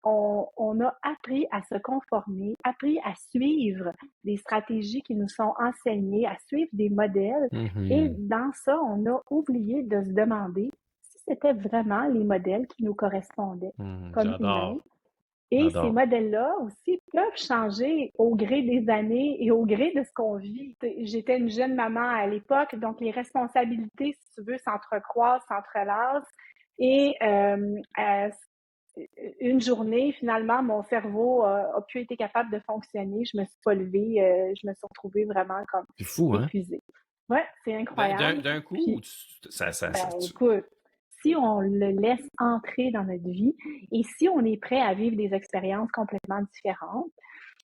on a appris à se conformer, appris à suivre des stratégies qui nous sont enseignées, à suivre des modèles. Et dans ça, on a oublié de se demander si c'était vraiment les modèles qui nous correspondaient comme humains. Et ces modèles-là aussi peuvent changer au gré des années et au gré de ce qu'on vit. J'étais une jeune maman à l'époque, donc les responsabilités, si tu veux, s'entrecroisent, s'entrelacent. Et une journée, finalement, mon cerveau a pu être capable de fonctionner. Je me suis pas levée, je me suis retrouvée vraiment comme C'est fou, hein? épuisée. Ouais, c'est incroyable. D'un coup, Puis, ça, écoute, si on le laisse entrer dans notre vie et si on est prêt à vivre des expériences complètement différentes,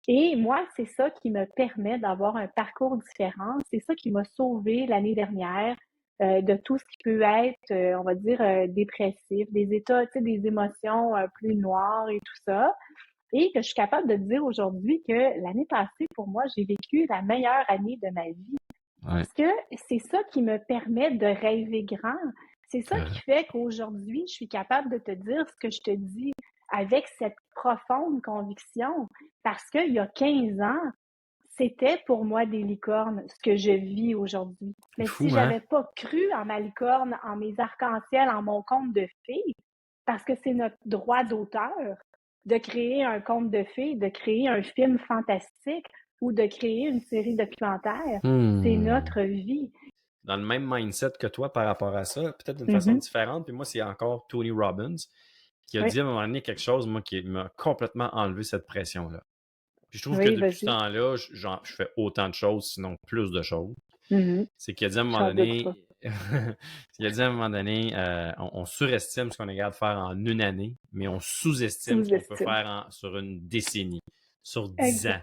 et moi, c'est ça qui me permet d'avoir un parcours différent. C'est ça qui m'a sauvée l'année dernière de tout ce qui peut être, on va dire, dépressif, des états, tu sais, des émotions plus noires et tout ça. Et que je suis capable de dire aujourd'hui que l'année passée, pour moi, j'ai vécu la meilleure année de ma vie. Parce que c'est ça qui me permet de rêver grand. C'est ça qui fait qu'aujourd'hui, je suis capable de te dire ce que je te dis avec cette profonde conviction. Parce qu'il y a 15 ans, c'était pour moi des licornes, ce que je vis aujourd'hui. Mais si j'avais pas cru en ma licorne, en mes arcs-en-ciel, en mon conte de fées, parce que c'est notre droit d'auteur de créer un conte de fées, de créer un film fantastique ou de créer une série documentaire, c'est notre vie. Dans le même mindset que toi par rapport à ça, peut-être d'une façon différente. Puis moi, c'est encore Tony Robbins qui a dit à un moment donné quelque chose, moi, qui m'a complètement enlevé cette pression-là. Puis je trouve que depuis ce temps-là, je fais autant de choses, sinon plus de choses. C'est qu'il a dit à un moment donné, on surestime ce qu'on est capable de faire en une année, mais on sous-estime ce qu'on peut faire sur une décennie, sur 10 ans.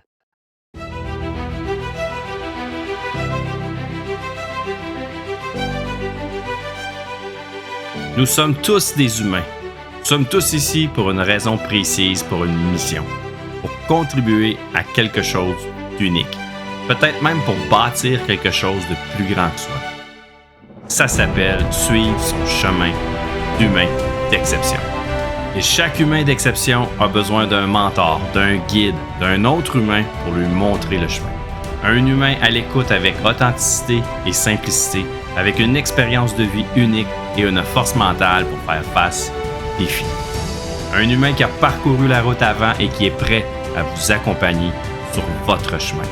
Nous sommes tous des humains. Nous sommes tous ici pour une raison précise, pour une mission, pour contribuer à quelque chose d'unique. Peut-être même pour bâtir quelque chose de plus grand que soi. Ça s'appelle suivre son chemin d'humain d'exception. Et chaque humain d'exception a besoin d'un mentor, d'un guide, d'un autre humain pour lui montrer le chemin. Un humain à l'écoute avec authenticité et simplicité, avec une expérience de vie unique et une force mentale pour faire face aux défis. Un humain qui a parcouru la route avant et qui est prêt à vous accompagner sur votre chemin,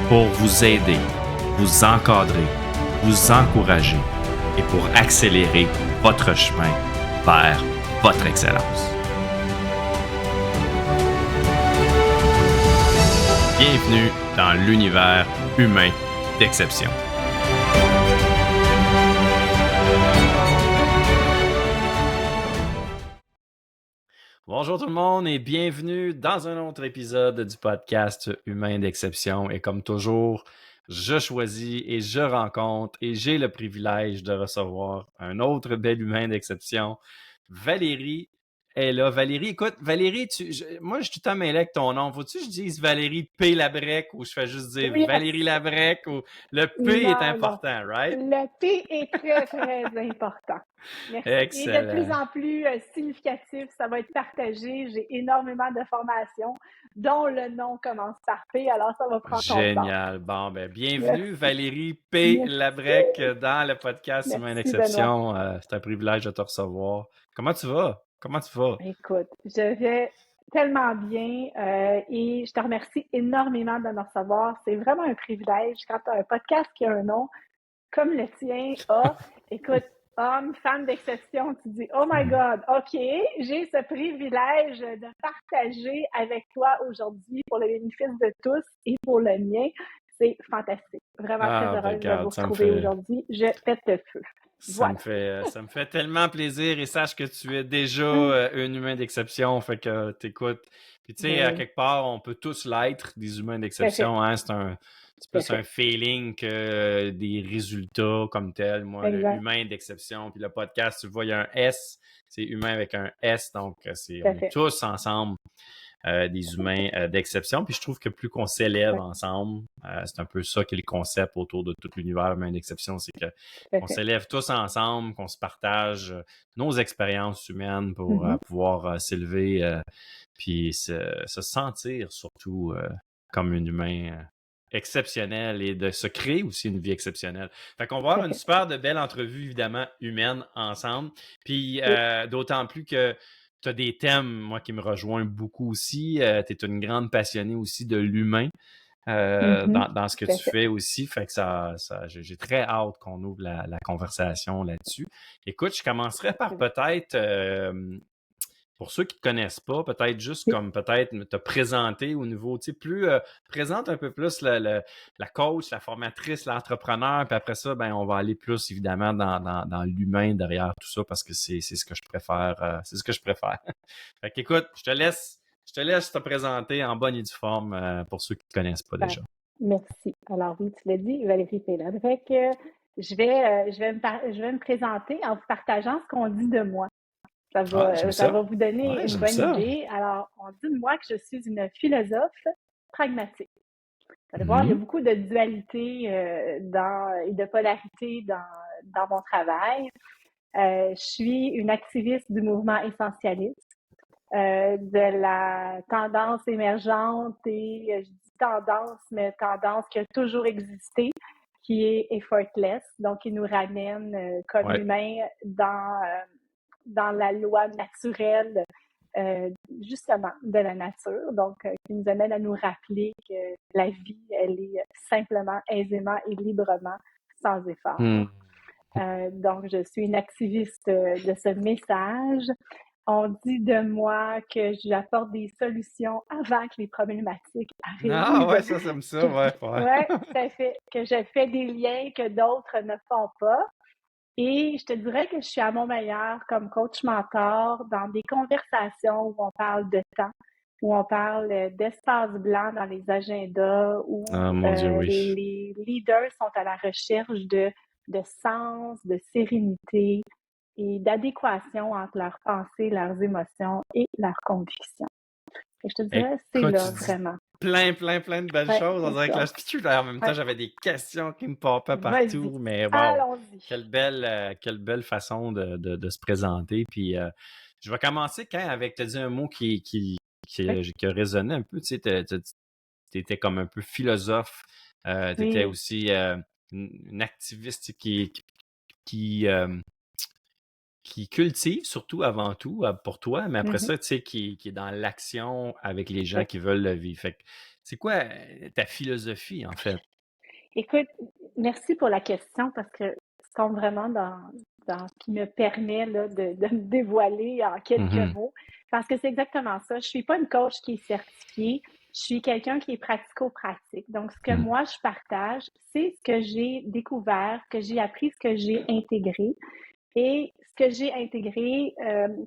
pour vous aider, vous encadrer, vous encourager et pour accélérer votre chemin vers votre excellence. Bienvenue dans l'univers humain d'exception. Bonjour tout le monde et bienvenue dans un autre épisode du podcast Humain d'exception. Et comme toujours, je choisis et je rencontre et j'ai le privilège de recevoir un autre bel humain d'exception. Valérie est là. Valérie, écoute, Valérie, moi je suis tout le temps mêlé avec ton nom. Faut-tu que je dise Valérie P. Labrec ou je fais juste dire Valérie Labrec ou le P est important, right? Le P est très, très important. Merci. Excellent. Et de plus en plus significatif, ça va être partagé. J'ai énormément de formations dont le nom commence par P, alors ça va prendre son temps. Génial. Bon, ben bienvenue Valérie P. Labrec dans le podcast Humain d'exception. C'est un privilège de te recevoir. Comment tu vas? Écoute, je vais tellement bien et je te remercie énormément de me recevoir. C'est vraiment un privilège quand tu as un podcast qui a un nom comme le tien a. Écoute, homme, femme d'exception, tu dis « Oh my God, OK, j'ai ce privilège de partager avec toi aujourd'hui pour le bénéfice de tous et pour le mien. » C'est fantastique. Vraiment très heureuse de vous retrouver aujourd'hui. Je pète le feu. Ça me fait tellement plaisir et sache que tu es déjà un humain d'exception, fait que t'écoutes. Puis tu sais, à quelque part, on peut tous l'être, des humains d'exception, hein, c'est plus un feeling que des résultats comme tel. Moi, le humain d'exception, puis le podcast, tu vois, il y a un S, c'est humain avec un S, donc on est tous ensemble des humains d'exception. Puis je trouve que plus qu'on s'élève ensemble, c'est un peu ça qui est le concept autour de tout l'univers humain d'exception, c'est que on s'élève tous ensemble, qu'on se partage nos expériences humaines pour pouvoir s'élever, puis se sentir surtout comme un humain exceptionnel et de se créer aussi une vie exceptionnelle. Fait qu'on va avoir une super de belle entrevue, évidemment, humaine ensemble. Puis d'autant plus que tu as des thèmes, moi, qui me rejoignent beaucoup aussi. Tu es une grande passionnée aussi de l'humain dans ce que tu fais aussi. Fait que j'ai très hâte qu'on ouvre la conversation là-dessus. Écoute, je commencerai par peut-être pour ceux qui ne te connaissent pas, peut-être juste comme peut-être te présenter au niveau, tu sais, plus présente un peu plus la coach, la formatrice, l'entrepreneur, puis après ça, ben on va aller plus évidemment dans l'humain derrière tout ça parce que c'est ce que je préfère. C'est ce que je préfère. Fait qu'écoute, je te laisse te présenter en bonne et due forme pour ceux qui ne te connaissent pas déjà. Merci. Alors oui, tu l'as dit, Valérie Pélade. Fait que je vais me présenter en vous partageant ce qu'on dit de moi. Ça va vous donner une bonne idée. Alors, on dit de moi que je suis une philosophe pragmatique. Vous allez voir, il y a beaucoup de dualité et de polarité dans mon travail. Je suis une activiste du mouvement essentialiste, de la tendance émergente et je dis tendance, mais tendance qui a toujours existé, qui est effortless, donc qui nous ramène comme humains dans la loi naturelle, justement, de la nature, donc qui nous amène à nous rappeler que la vie, elle est simplement, aisément et librement, sans effort. Donc, je suis une activiste de ce message. On dit de moi que j'apporte des solutions avant que les problématiques arrivent. Ah ouais, ça me ça, ouais. Ouais, tout à fait. Que je fais des liens que d'autres ne font pas. Et je te dirais que je suis à mon meilleur comme coach mentor dans des conversations où on parle de temps, où on parle d'espace blanc dans les agendas, où les leaders sont à la recherche de sens, de sérénité et d'adéquation entre leurs pensées, leurs émotions et leurs convictions. Et je te dirais, c'est là vraiment. Plein de belles choses. On dirait que là, en même temps, j'avais des questions qui me popaient partout, mais wow! Allons-y. Quelle belle façon de se présenter. Puis je vais commencer avec te dire un mot qui a résonné un peu. Tu sais, t'étais comme un peu philosophe. T'étais aussi une activiste qui cultive surtout avant tout pour toi, mais après ça, tu sais, qui est dans l'action avec les gens qui veulent le vivre. Fait que, c'est quoi ta philosophie, en fait? Écoute, merci pour la question parce que tu tombes vraiment dans ce qui me permet là, de me dévoiler en quelques mots. Parce que c'est exactement ça. Je suis pas une coach qui est certifiée. Je suis quelqu'un qui est pratico-pratique. Donc, ce que moi, je partage, c'est ce que j'ai découvert, ce que j'ai appris, ce que j'ai intégré. Et ce que j'ai intégré,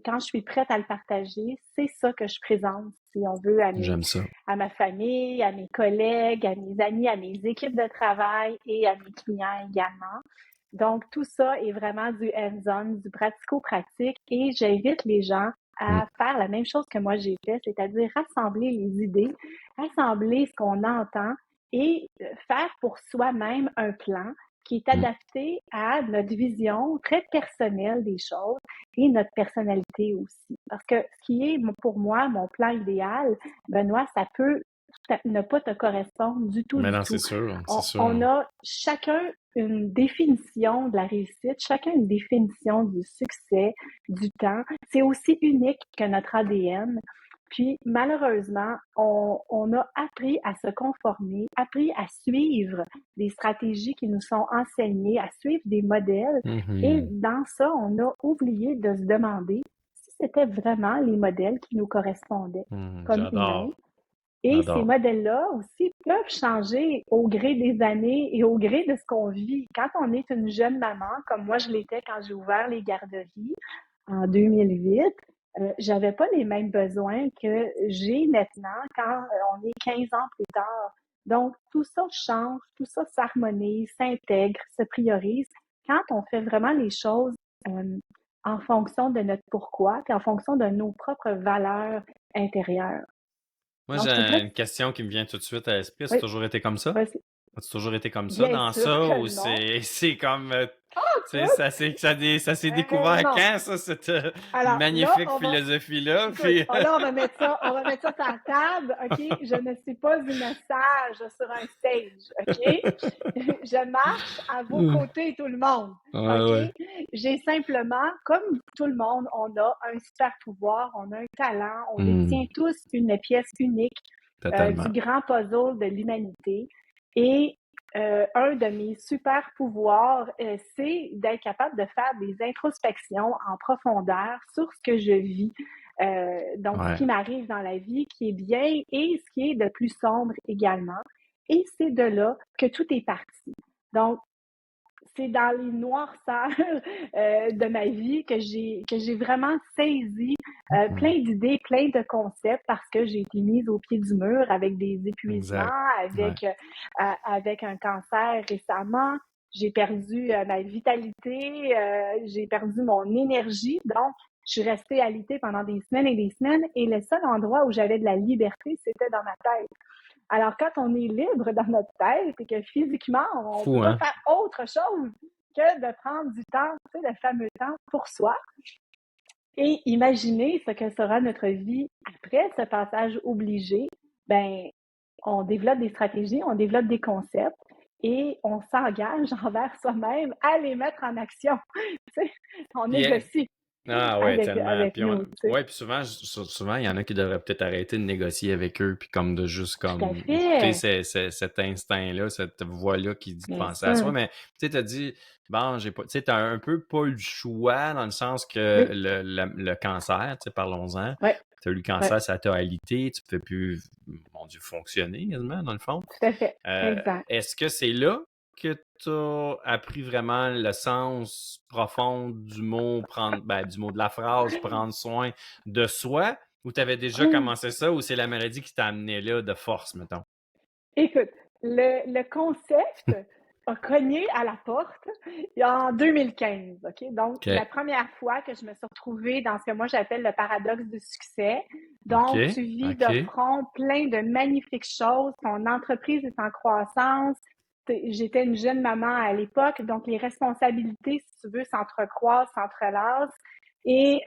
quand je suis prête à le partager, c'est ça que je présente, si on veut, à ma famille, à mes collègues, à mes amis, à mes équipes de travail et à mes clients également. Donc, tout ça est vraiment du hands-on, du pratico-pratique et j'invite les gens à faire la même chose que moi j'ai fait, c'est-à-dire rassembler les idées, rassembler ce qu'on entend et faire pour soi-même un plan qui est adapté à notre vision très personnelle des choses et notre personnalité aussi. Parce que ce qui est pour moi mon plan idéal, Benoît, ça peut ne pas te correspondre du tout. Mais non, c'est sûr. On a chacun une définition de la réussite, chacun une définition du succès, du temps. C'est aussi unique que notre ADN. Puis, malheureusement, on a appris à se conformer, appris à suivre des stratégies qui nous sont enseignées, à suivre des modèles. Et dans ça, on a oublié de se demander si c'était vraiment les modèles qui nous correspondaient comme humains. Et ces modèles-là aussi peuvent changer au gré des années et au gré de ce qu'on vit. Quand on est une jeune maman, comme moi je l'étais quand j'ai ouvert les garderies en 2008, j'avais pas les mêmes besoins que j'ai maintenant quand on est 15 ans plus tard. Donc, tout ça change, tout ça s'harmonise, s'intègre, se priorise quand on fait vraiment les choses en fonction de notre pourquoi, puis en fonction de nos propres valeurs intérieures. Moi, Donc, j'ai je te dirais une question qui me vient tout de suite à l'esprit. Ça a oui, toujours été comme ça? vas-y. As-tu toujours été comme ça Bien dans sûr ça ou que non. c'est comme tu sais, Écoute, ça s'est découvert non. quand ça, cette Alors là, magnifique philosophie-là? écoute, Puis là, on va mettre ça sur la table, OK? Je ne suis pas une sage sur un stage, OK? Je marche à vos Hmm. côtés, tout le monde, Ouais, OK? ouais. J'ai simplement, comme tout le monde, on a un super pouvoir, on a un talent, on détient Hmm. tous une pièce unique du Totalement. grand puzzle de l'humanité. Et un de mes super pouvoirs, c'est d'être capable de faire des introspections en profondeur sur ce que je vis. Donc, ce Ouais. qui m'arrive dans la vie, qui est bien et ce qui est de plus sombre également. Et c'est de là que tout est parti. Donc, c'est dans les noirceurs de ma vie que j'ai vraiment saisi Hmm. plein d'idées, plein de concepts parce que j'ai été mise au pied du mur avec des Exact. épuisements, Ouais. avec un cancer récemment. J'ai perdu ma vitalité, j'ai perdu mon énergie. Donc, je suis restée alitée pendant des semaines et des semaines. Et le seul endroit où j'avais de la liberté, c'était dans ma tête. Alors, quand on est libre dans notre tête et que physiquement, on ne peut Fou, pas hein? faire autre chose que de prendre du temps, tu sais, le fameux temps pour soi, et imaginer ce que sera notre vie après ce passage obligé, ben, on développe des stratégies, on développe des concepts et on s'engage envers soi-même à les mettre en action. Tu sais, on Puis, négocie ah ouais, tellement. avec Puis nous. Tu sais. ouais, puis souvent, il y en a qui devraient peut-être arrêter de négocier avec eux, puis comme de juste Tout à comme écouter fait, cet instinct-là, cette voix-là qui dit de bien penser à sûr. soi. Mais tu sais, t'as dit, bon, j'ai pas, tu sais, t'as un peu pas eu le choix dans le sens que Oui, le cancer, tu sais, parlons-en. oui, T'as eu le oui, cancer, ça t'a alité, tu peux plus, mon Dieu, fonctionner quasiment, dans le fond. tout à fait, exact. Est-ce que c'est là que tu as appris vraiment le sens profond du mot, du mot de la phrase, prendre soin de soi, ou tu avais déjà commencé ça, ou c'est la maladie qui t'a amené là de force, mettons? Écoute, le concept a cogné à la porte en 2015, OK? Donc, OK. la première fois que je me suis retrouvée dans ce que moi j'appelle le paradoxe du succès. OK. Donc, tu vis de OK. front plein de magnifiques choses, ton entreprise est en croissance. J'étais une jeune maman à l'époque, donc les responsabilités, si tu veux, s'entrecroisent, s'entrelacent. Et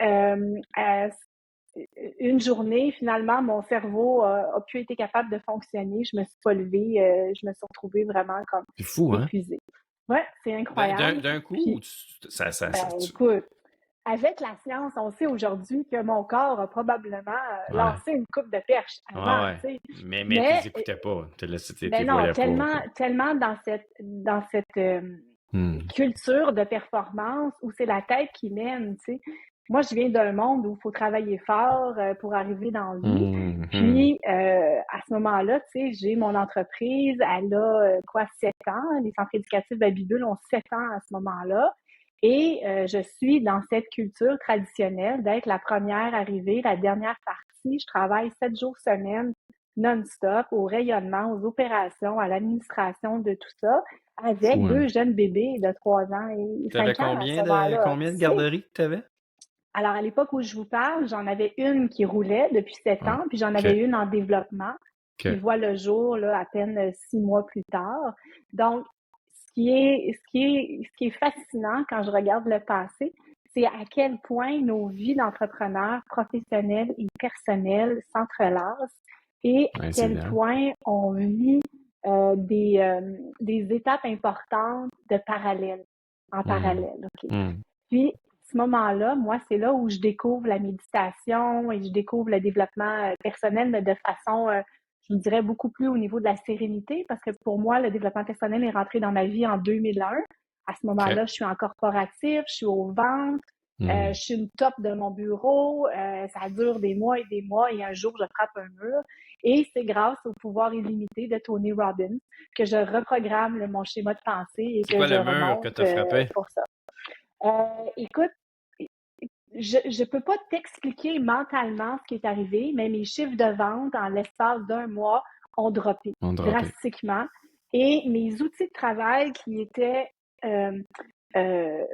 une journée, finalement, mon cerveau a pu être capable de fonctionner. Je me suis pas levée, je me suis retrouvée vraiment comme C'est fou, hein? épuisée. Ouais, c'est incroyable. D'un coup, Puis, écoute, avec la science, on sait aujourd'hui que mon corps a probablement ouais. lancé une coupe de perche Ah avant, ouais. tu sais. Mais tu Mais, les écoutais pas. Tu ben les non, voyais pas. tellement dans cette Hmm. culture de performance où c'est la tête qui mène, tu sais. Moi, je viens d'un monde où il faut travailler fort pour arriver dans la vie. Hmm. Hmm. Puis, à ce moment-là, tu sais, j'ai mon entreprise, elle a 7 ans. Les centres éducatifs Babybule ont 7 ans à ce moment-là. Et je suis dans cette culture traditionnelle d'être la première arrivée, la dernière partie. Je travaille 7 jours semaine, non-stop, au rayonnement, aux opérations, à l'administration de tout ça, avec Fou, hein? 2 jeunes bébés de 3 ans et T'avais 5 ans à ce moment-là. combien de Tu sais, garderies que t'avais? alors, à l'époque où je vous parle, j'en avais une qui roulait depuis 7 Ouais. ans, puis j'en avais OK. une en développement qui OK. voit le jour là, à peine 6 mois plus tard. Donc, ce qui est fascinant quand je regarde le passé, c'est à quel point nos vies d'entrepreneurs professionnels et personnels s'entrelacent et à Ouais, c'est quel évident. point on vit des étapes importantes de parallèle, en Hmm. parallèle. OK? Hmm. Puis, à ce moment-là, moi, c'est là où je découvre la méditation et je découvre le développement personnel, mais de façon, je vous dirais, beaucoup plus au niveau de la sérénité, parce que pour moi, le développement personnel est rentré dans ma vie en 2001. À ce OK. moment-là, je suis en corporatif, je suis aux ventes, je Hmm. suis une top de mon bureau, ça dure des mois et un jour, je frappe un mur. Et c'est grâce au pouvoir illimité de Tony Robbins que je reprogramme mon schéma de pensée et C'est que quoi je le mur que remonte t'as frappé? pour ça. Écoute, je peux pas t'expliquer mentalement ce qui est arrivé, mais mes chiffres de vente en l'espace d'un mois ont droppé On droppé. drastiquement. Et mes outils de travail qui étaient euh, euh,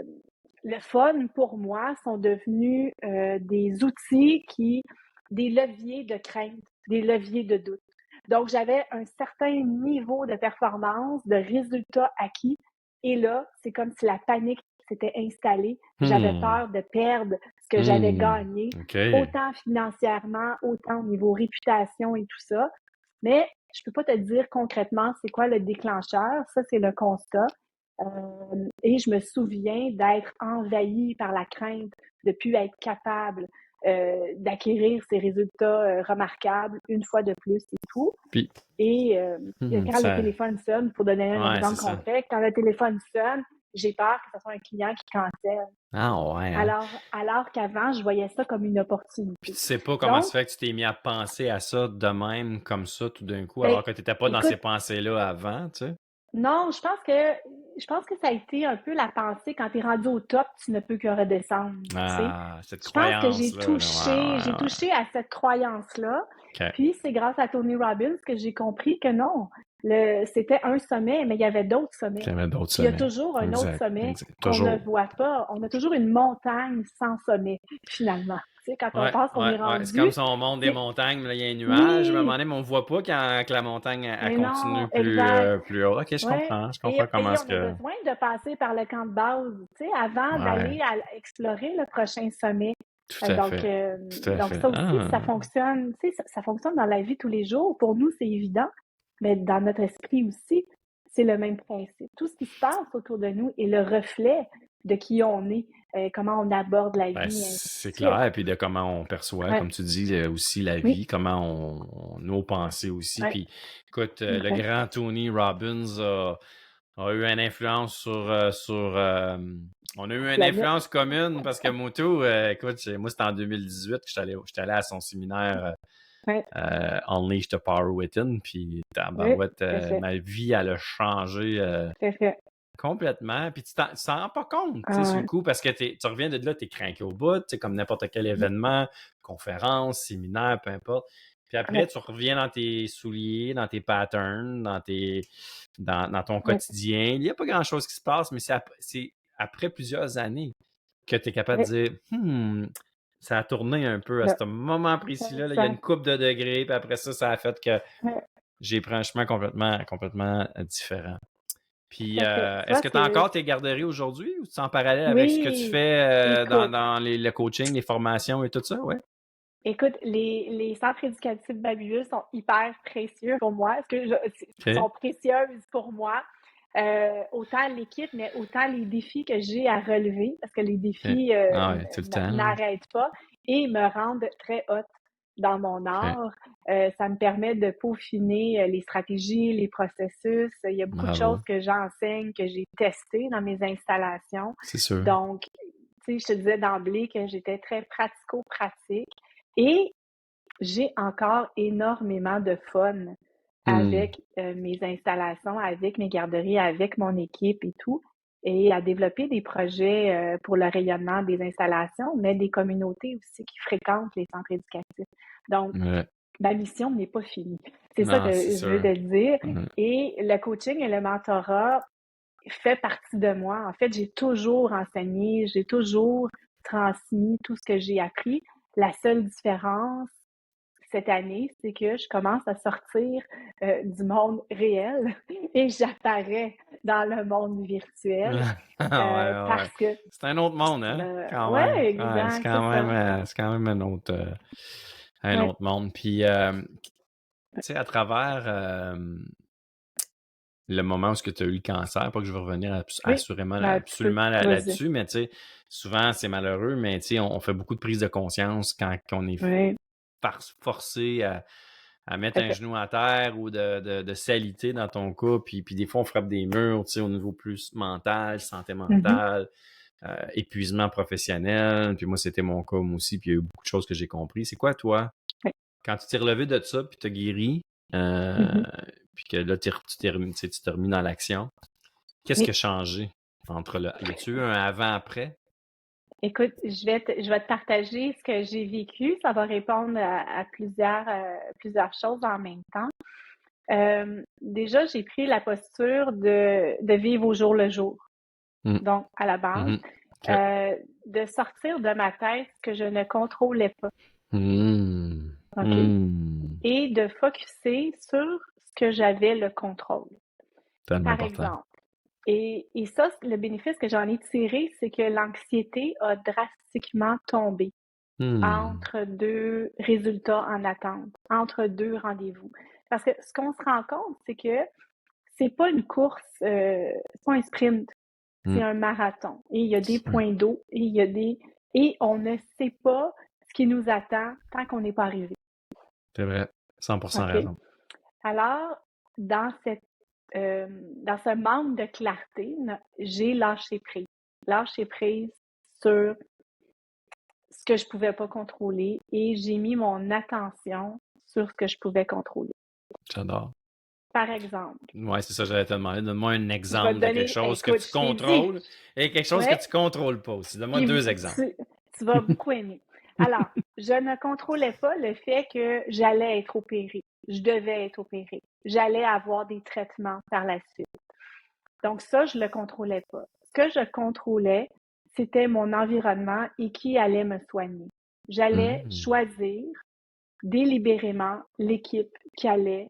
le fun pour moi sont devenus des outils des leviers de crainte. des leviers de doute. Donc, j'avais un certain niveau de performance, de résultats acquis. Et là, c'est comme si la panique s'était installée. J'avais peur de perdre ce que j'avais gagné, autant financièrement, autant au niveau réputation et tout ça. Mais je peux pas te dire concrètement c'est quoi le déclencheur. Ça, c'est le constat. Et je me souviens d'être envahie par la crainte de ne plus être capable d'acquérir ces résultats remarquables une fois de plus et tout. Puis, Et quand le téléphone sonne, pour donner un exemple concret, quand le téléphone sonne, j'ai peur que ce soit un client qui cancelle. Ah ouais. Hein? Alors qu'avant, je voyais ça comme une opportunité. Puis tu sais pas comment ça fait que tu t'es mis à penser à ça de même, comme ça, tout d'un coup, alors que tu n'étais pas dans ces pensées-là avant, tu sais? Non, je pense que ça a été un peu la pensée quand tu es rendu au top, tu ne peux que redescendre. Ah, cette croyance. Je pense que j'ai ouais. touché à cette croyance-là. Okay. Puis c'est grâce à Tony Robbins que j'ai compris que non, c'était un sommet, mais il y avait d'autres sommets. Il y a toujours un autre sommet qu'on ne voit pas. On a toujours une montagne sans sommet, finalement. Tu sais, quand on pense qu'on est rendu... C'est comme si on monte des montagnes, mais là, il y a un nuage, mais on ne voit pas quand la montagne elle continue plus haut. OK, je comprends comment est-ce que... on a besoin de passer par le camp de base, tu sais, avant d'aller explorer le prochain sommet. Tout à fait. Donc ça aussi, ça fonctionne, tu sais, ça fonctionne dans la vie tous les jours. Pour nous, c'est évident, mais dans notre esprit aussi, c'est le même principe. Tout ce qui se passe autour de nous est le reflet de qui on est, comment on aborde la vie. C'est clair, et puis de comment on perçoit, comme tu dis, aussi la vie, comment nos pensées aussi. Puis, écoute, le grand Tony Robbins a eu une influence sur on a eu une influence commune parce que Moto, écoute, moi c'était en 2018 que j'étais allé à son séminaire Unleash the Power Within, puis ma vie elle a changé complètement, puis tu t'en rends pas compte, tu sais, sur le coup, parce que tu reviens de là, t'es craqué au bout, tu sais, comme n'importe quel événement, conférence, séminaire, peu importe. Puis après, tu reviens dans tes souliers, dans tes patterns, dans ton quotidien. Il n'y a pas grand-chose qui se passe, mais c'est après plusieurs années que tu es capable de dire ça a tourné un peu à ce moment précis-là. Il y a une couple de degrés, puis après ça, ça a fait que j'ai pris un chemin complètement différent. Puis, est-ce que tu as encore tes garderies aujourd'hui ou tu es en parallèle avec ce que tu fais dans le coaching, les formations et tout ça? Ouais. Écoute, les centres éducatifs Babylus sont hyper précieux pour moi. Sont précieuses pour moi. Autant l'équipe, mais autant les défis que j'ai à relever, parce que les défis n'arrêtent pas et me rendent très haute dans mon art. Ça me permet de peaufiner les stratégies, les processus. Il y a beaucoup de choses que j'enseigne, que j'ai testées dans mes installations. C'est sûr. Donc, tu sais, je te disais d'emblée que j'étais très pratico-pratique et j'ai encore énormément de fun avec mes installations, avec mes garderies, avec mon équipe et tout, et à développer des projets pour le rayonnement des installations, mais des communautés aussi qui fréquentent les centres éducatifs. Donc, ma mission n'est pas finie. C'est ça que je veux te dire. Et le coaching et le mentorat fait partie de moi. En fait, j'ai toujours enseigné, j'ai toujours transmis tout ce que j'ai appris. La seule différence cette année, c'est que je commence à sortir du monde réel et j'apparais dans le monde virtuel. Parce que c'est un autre monde, hein? Exact. C'est quand même un autre monde. Puis, tu sais, à travers le moment où tu as eu le cancer, pas que je veux revenir absolument là-dessus, mais tu sais, souvent c'est malheureux, mais tu sais, on fait beaucoup de prise de conscience quand on est forcé à mettre un genou à terre ou de s'aliter dans ton cas, puis des fois on frappe des murs, tu sais, au niveau plus mental, santé mentale, épuisement professionnel, puis moi c'était mon cas moi aussi, puis il y a eu beaucoup de choses que j'ai compris. C'est quoi toi, quand tu t'es relevé de ça, puis tu as guéri, puis que là tu t'es remis dans l'action, qu'est-ce qui a changé entre là? Y a-tu eu un avant-après? Écoute, je vais te partager ce que j'ai vécu. Ça va répondre à plusieurs choses en même temps. Déjà, j'ai pris la posture de vivre au jour le jour. Donc, à la base, de sortir de ma tête ce que je ne contrôlais pas. et de focusser sur ce que j'avais le contrôle. Tellement Par important. exemple. Et ça, le bénéfice que j'en ai tiré, c'est que l'anxiété a drastiquement tombé entre deux résultats en attente, entre deux rendez-vous. Parce que ce qu'on se rend compte, c'est que c'est pas une course, c'est pas un sprint, c'est un marathon. Et il y a des points d'eau, et on ne sait pas ce qui nous attend tant qu'on n'est pas arrivé. C'est vrai, 100% OK? raison. Alors, dans ce manque de clarté, j'ai lâché prise. Lâché prise sur ce que je pouvais pas contrôler et j'ai mis mon attention sur ce que je pouvais contrôler. J'adore. Par exemple. Ouais, c'est ça, j'allais te demander. Donne-moi un Je vais exemple te de quelque donner, chose que écoute, tu je t'ai dit. contrôles et quelque chose que Ouais, tu contrôles pas aussi. Donne-moi puis deux exemples. tu vas beaucoup aimer. Alors, je ne contrôlais pas le fait que j'allais être opérée. Je devais être opérée. J'allais avoir des traitements par la suite. Donc ça, je le contrôlais pas. Ce que je contrôlais, c'était mon environnement et qui allait me soigner. J'allais choisir délibérément l'équipe qui allait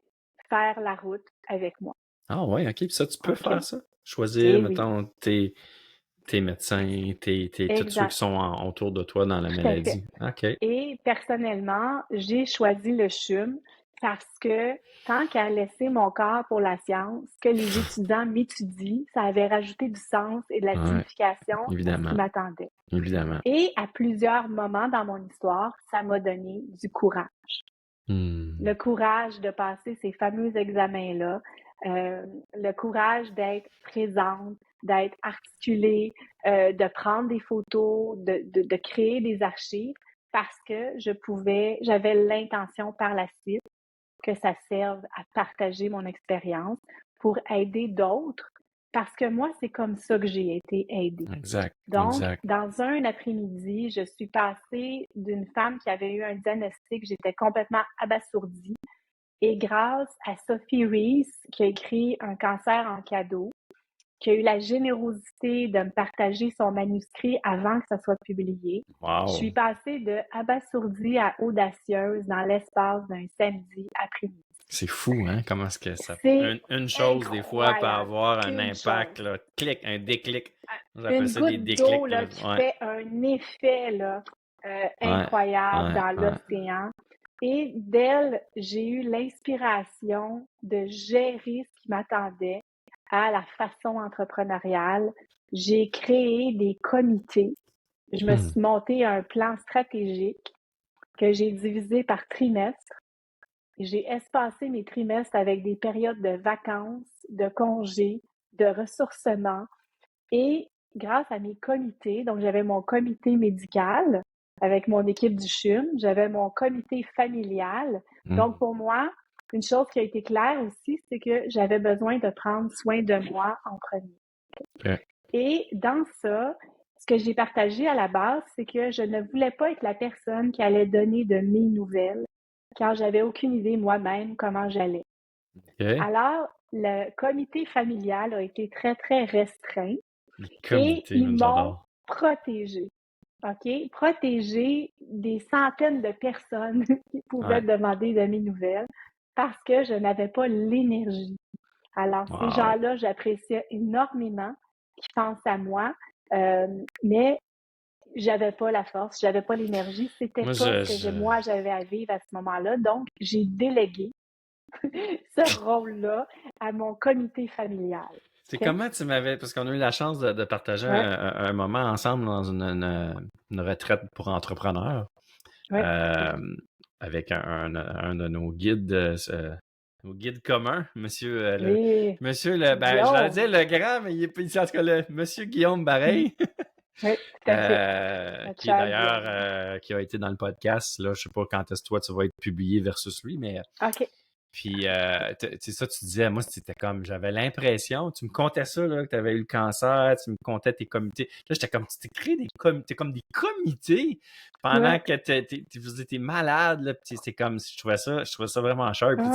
faire la route avec moi. Ah ouais, ok. Puis ça, tu peux OK? faire ça? Choisir, Eh oui, mettons, tes médecins, tous ceux qui exact, sont autour de toi dans la tout à fait. maladie. OK. Et personnellement, j'ai choisi le CHUM parce que tant qu'à laisser mon corps pour la science, que les étudiants m'étudient, ça avait rajouté du sens et de la Ouais, signification à ce évidemment. qui m'attendait. Évidemment. Et à plusieurs moments dans mon histoire, ça m'a donné du courage. Le courage de passer ces fameux examens-là, le courage d'être présente, d'être articulée, de prendre des photos, de créer des archives parce que j'avais l'intention par la suite que ça serve à partager mon expérience pour aider d'autres parce que moi, c'est comme ça que j'ai été aidée. Exact. Donc, Exact. dans un après-midi, je suis passée d'une femme qui avait eu un diagnostic, j'étais complètement abasourdie. Et grâce à Sophie Rees, qui a écrit Un cancer en cadeau, qui a eu la générosité de me partager son manuscrit avant que ça soit publié, je suis passée de abasourdie à audacieuse dans l'espace d'un samedi après-midi. C'est fou, hein? Comment est-ce que ça. C'est Une chose, des fois, peut incroyable. avoir un Une impact, chose. là, clic, un déclic. Une J'appelle ça des goutte déclics. d'eau Là. là, qui fait un effet là, incroyable dans l'océan. Et d'elle, j'ai eu l'inspiration de gérer ce qui m'attendait à la façon entrepreneuriale. J'ai créé des comités. Je me suis monté un plan stratégique que j'ai divisé par trimestre. J'ai espacé mes trimestres avec des périodes de vacances, de congés, de ressourcement. Et grâce à mes comités, donc j'avais mon comité médical avec mon équipe du CHUM, j'avais mon comité familial. Donc pour moi, une chose qui a été claire aussi, c'est que j'avais besoin de prendre soin de moi en premier. Okay. Et dans ça, ce que j'ai partagé à la base, c'est que je ne voulais pas être la personne qui allait donner de mes nouvelles car j'avais aucune idée moi-même comment j'allais. Okay. Alors, le comité familial a été très, très restreint. Et ils m'ont protégée. OK? Protégée des centaines de personnes qui pouvaient demander de mes nouvelles parce que je n'avais pas l'énergie. Alors, ces gens-là, j'appréciais énormément qui pensent à moi, mais j'avais pas la force, j'avais pas l'énergie. C'était pas ce que moi, j'avais à vivre à ce moment-là. Donc, j'ai délégué ce rôle-là à mon comité familial. C'est comment tu m'avais... Parce qu'on a eu la chance de partager un moment ensemble dans une retraite pour entrepreneurs avec un de nos guides, nos guides communs, monsieur j'allais dire le grand, mais il est en tout cas monsieur Guillaume Bareil. Oui, tout à fait. Qui d'ailleurs qui a été dans le podcast. Là, je sais pas quand est-ce que toi tu vas être publié versus lui, mais OK. Puis, c'est ça, tu disais, moi, c'était comme, j'avais l'impression, tu me contais ça, là, que tu avais eu le cancer, tu me contais tes comités. Là, j'étais comme, tu t'es créé des comités, comme des comités pendant que vous étiez malade, là, puis c'est comme, je trouvais ça vraiment cher. Puis,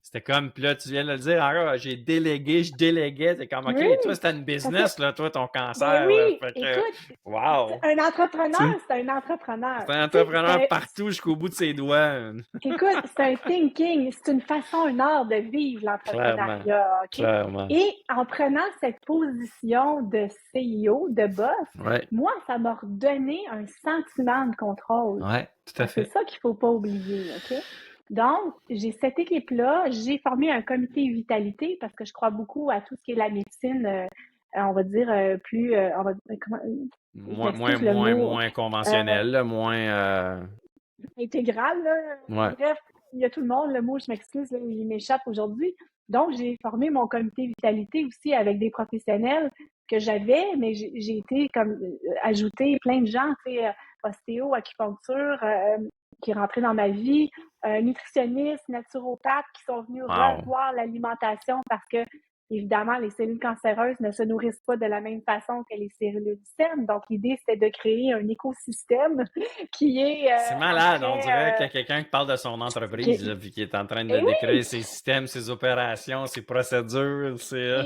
C'était comme, puis là, tu viens de le dire, j'ai délégué, je déléguais. C'est comme, OK, Oui, toi, c'était une ça fait, business, là, toi, ton ben cancer, là. oui, Fait que, écoute, wow! un entrepreneur, Tu sais, c'est un entrepreneur. c'est un Tu sais, entrepreneur partout jusqu'au bout de ses doigts. écoute, c'est un thinking, c'est une façon, un art de vivre Clairement, l'entrepreneuriat, OK? clairement. Et en prenant cette position de CEO, de boss, Ouais, moi, ça m'a redonné un sentiment de contrôle. ouais, tout à C'est fait. ça qu'il faut pas oublier, OK? Donc, j'ai cette équipe-là, j'ai formé un comité vitalité parce que je crois beaucoup à tout ce qui est la médecine, on va dire, plus, on va, comment, je m'excuse le mot, Moins euh, conventionnel, là, moins, intégrale, là. ouais. Bref, il y a tout le monde, le mot, je m'excuse, là, il m'échappe aujourd'hui. Donc, j'ai formé mon comité vitalité aussi avec des professionnels que j'avais, mais j'ai été comme ajouter plein de gens, tu sais, ostéo, acupuncture, qui rentraient dans ma vie, nutritionnistes, naturopathes qui sont venus Wow. revoir l'alimentation parce que évidemment, les cellules cancéreuses ne se nourrissent pas de la même façon que les cellules saines. Donc, l'idée, c'était de créer un écosystème qui est C'est malade, on dirait qu'il y a quelqu'un qui parle de son entreprise, qui- là, puis qui est en train de et décrire oui, ses systèmes, ses opérations, ses procédures,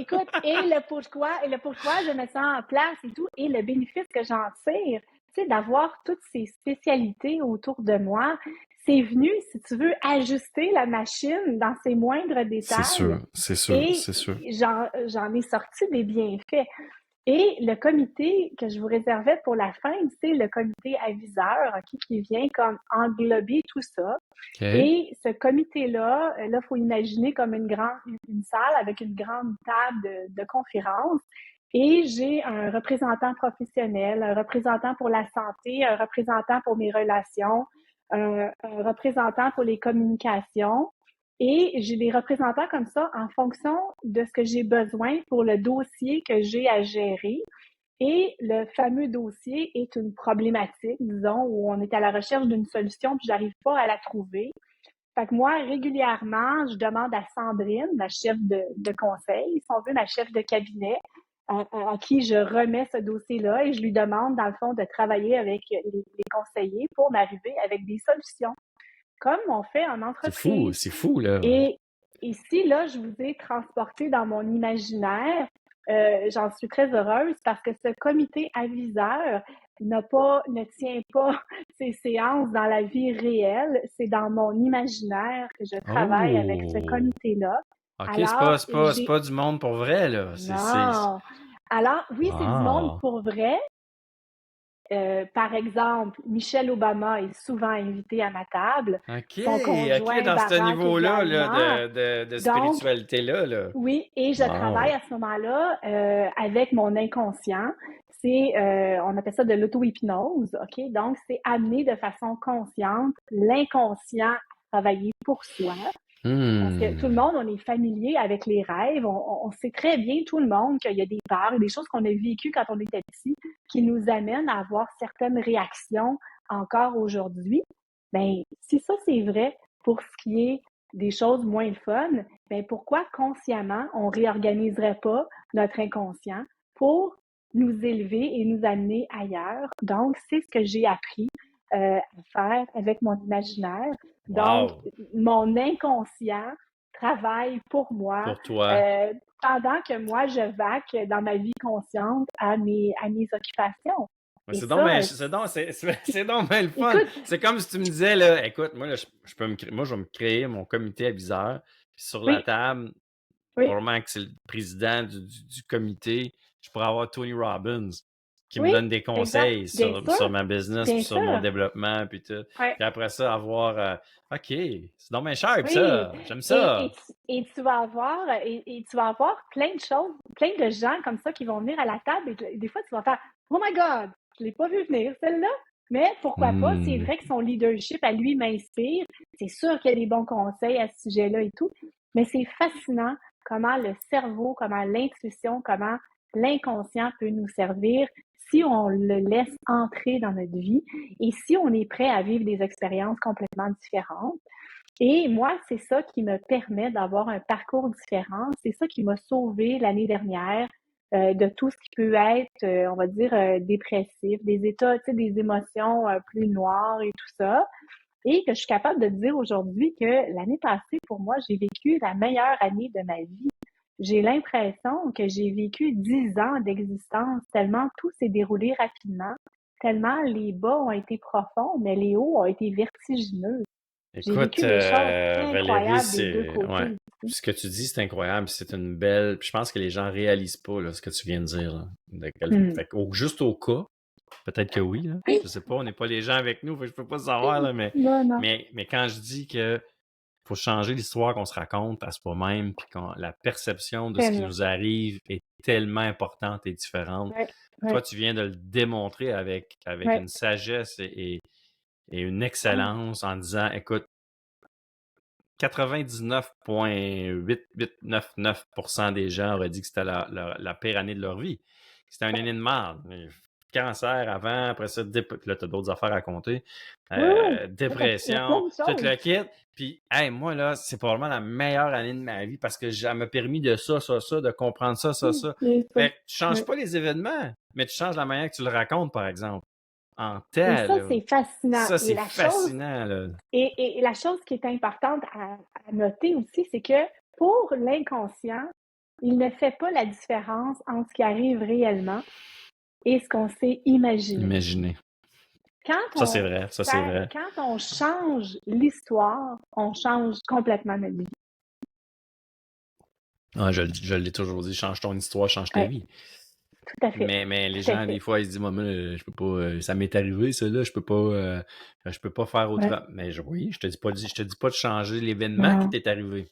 écoute, et le pourquoi je mets ça en place et tout, et le bénéfice que j'en tire, tu sais, d'avoir toutes ces spécialités autour de moi, c'est venu, si tu veux, ajuster la machine dans ses moindres C'est détails, sûr, c'est sûr, et c'est sûr. j'en ai sorti des bienfaits. Et le comité que je vous réservais pour la fin, c'est le comité aviseur, OK, qui vient comme englober tout ça. OK. Et ce comité-là, là, faut imaginer comme une salle avec une grande table de conférence. Et j'ai un représentant professionnel, un représentant pour la santé, un représentant pour mes relations, un représentant pour les communications. Et j'ai des représentants comme ça en fonction de ce que j'ai besoin pour le dossier que j'ai à gérer. Et le fameux dossier est une problématique, disons, où on est à la recherche d'une solution puis j'arrive pas à la trouver. Fait que moi, régulièrement, je demande à Sandrine, ma chef de conseil, si on veut, ma chef de cabinet, à qui je remets ce dossier-là et je lui demande, dans le fond, de travailler avec les conseillers pour m'arriver avec des solutions, comme on fait en entreprise. C'est fou, là. Et ici, là, je vous ai transporté dans mon imaginaire. J'en suis très heureuse parce que ce comité aviseur ne tient pas ses séances dans la vie réelle. C'est dans mon imaginaire que je travaille avec ce Oh! comité-là. OK, Alors, c'est j'ai... pas du monde pour vrai, là. Non! Alors, oui, c'est du monde Ah! pour vrai. Par exemple, Michelle Obama est souvent invitée à ma table. OK, Son OK, conjoint dans ce Barack niveau-là, là, également. de Donc, spiritualité-là, là. oui, et je travaille Wow! à ce moment-là avec mon inconscient. On appelle ça de l'auto-hypnose, OK? Donc, c'est amener de façon consciente l'inconscient à travailler pour soi. Parce que tout le Hmm. monde, on est familier avec les rêves. On sait très bien, tout le monde, qu'il y a des peurs, des choses qu'on a vécues quand on était petit, qui nous amènent à avoir certaines réactions encore aujourd'hui. Ben, si ça c'est vrai pour ce qui est des choses moins fun, ben pourquoi consciemment on réorganiserait pas notre inconscient pour nous élever et nous amener ailleurs? Donc, c'est ce que j'ai appris à faire avec mon imaginaire. Donc, Wow! mon inconscient travaille pour moi Pour toi. euh, pendant que moi, je vaque dans ma vie consciente à mes occupations. Ouais, Et ça, c'est donc bien le fun. écoute, C'est comme si tu me disais, là, écoute, moi, là, je peux moi, je vais me créer mon comité aviseur. Puis sur la oui, table, oui, probablement que c'est le président du comité, je pourrais avoir Tony Robbins qui me oui, donne des exact, conseils sur ma business, puis bien sur mon sûr, développement, puis tout. ouais. Puis après ça, avoir, OK, c'est donc bien sharp, Oui, ça. J'aime ça. et tu vas avoir plein de choses, plein de gens comme ça qui vont venir à la table et des fois tu vas faire Oh my God, je l'ai pas vu venir celle-là. Mais pourquoi pas? C'est Hmm. vrai que son leadership à lui m'inspire. C'est sûr qu'il y a des bons conseils à ce sujet-là et tout. Mais c'est fascinant comment le cerveau, comment l'intuition, comment l'inconscient peut nous servir si on le laisse entrer dans notre vie et si on est prêt à vivre des expériences complètement différentes. Et moi, c'est ça qui me permet d'avoir un parcours différent. C'est ça qui m'a sauvé l'année dernière de tout ce qui peut être, on va dire, dépressif, des états, tu sais, des émotions plus noires et tout ça. et que je suis capable de dire aujourd'hui que l'année passée, pour moi, j'ai vécu la meilleure année de ma vie. J'ai l'impression que j'ai vécu 10 ans d'existence, tellement tout s'est déroulé rapidement, tellement les bas ont été profonds, mais les hauts ont été vertigineux. J'ai Écoute, vécu des choses Valérie, incroyables des deux c'est ouais. côtés. Ce que tu dis, c'est incroyable. C'est une belle. Je pense que les gens réalisent pas là, ce que tu viens de dire. Là. Hmm. Fait juste au cas, peut-être que oui. Là. Je sais pas, on n'est pas les gens avec nous, fait que je peux pas savoir là, Non, non. mais quand je dis que faut changer l'histoire qu'on se raconte à soi-même, puis la perception de ce qui Tellement. nous arrive est tellement importante et différente. Ouais, Toi, ouais, tu viens de le démontrer avec ouais. une sagesse et une Ah, excellence en disant, écoute, 99,8899% des gens auraient dit que c'était la pire année de leur vie. C'était une année de merde. Cancer avant, après ça, là, t'as d'autres affaires à compter. oui, oui. Il y a plein Dépression, de tout choses. le kit. Puis, hey, moi, là, c'est probablement la meilleure année de ma vie parce que ça m'a permis de ça, de comprendre ça, ça. C'est ça. Fait que tu changes Oui. pas les événements, mais tu changes la manière que tu le racontes, par exemple. En Et tel, ça, là. c'est fascinant. Ça, Et c'est la chose, fascinant, là. et la chose qui est importante à noter aussi, c'est que pour l'inconscient, il ne fait pas la différence entre ce qui arrive réellement et ce qu'on s'est imaginé. Imaginez. Quand Ça, c'est on, vrai. Ça, c'est vrai. quand on change l'histoire, on change complètement notre vie. Ah, je l'ai toujours dit, change ton histoire, change ta Ouais, vie. tout à fait. Mais les Tout à gens, des fait. fois, ils se disent, moi, je peux pas, ça m'est arrivé, ça, là, je peux pas faire Ouais. autrement. Mais oui, je te dis pas de changer l'événement qui Non, t'est arrivé.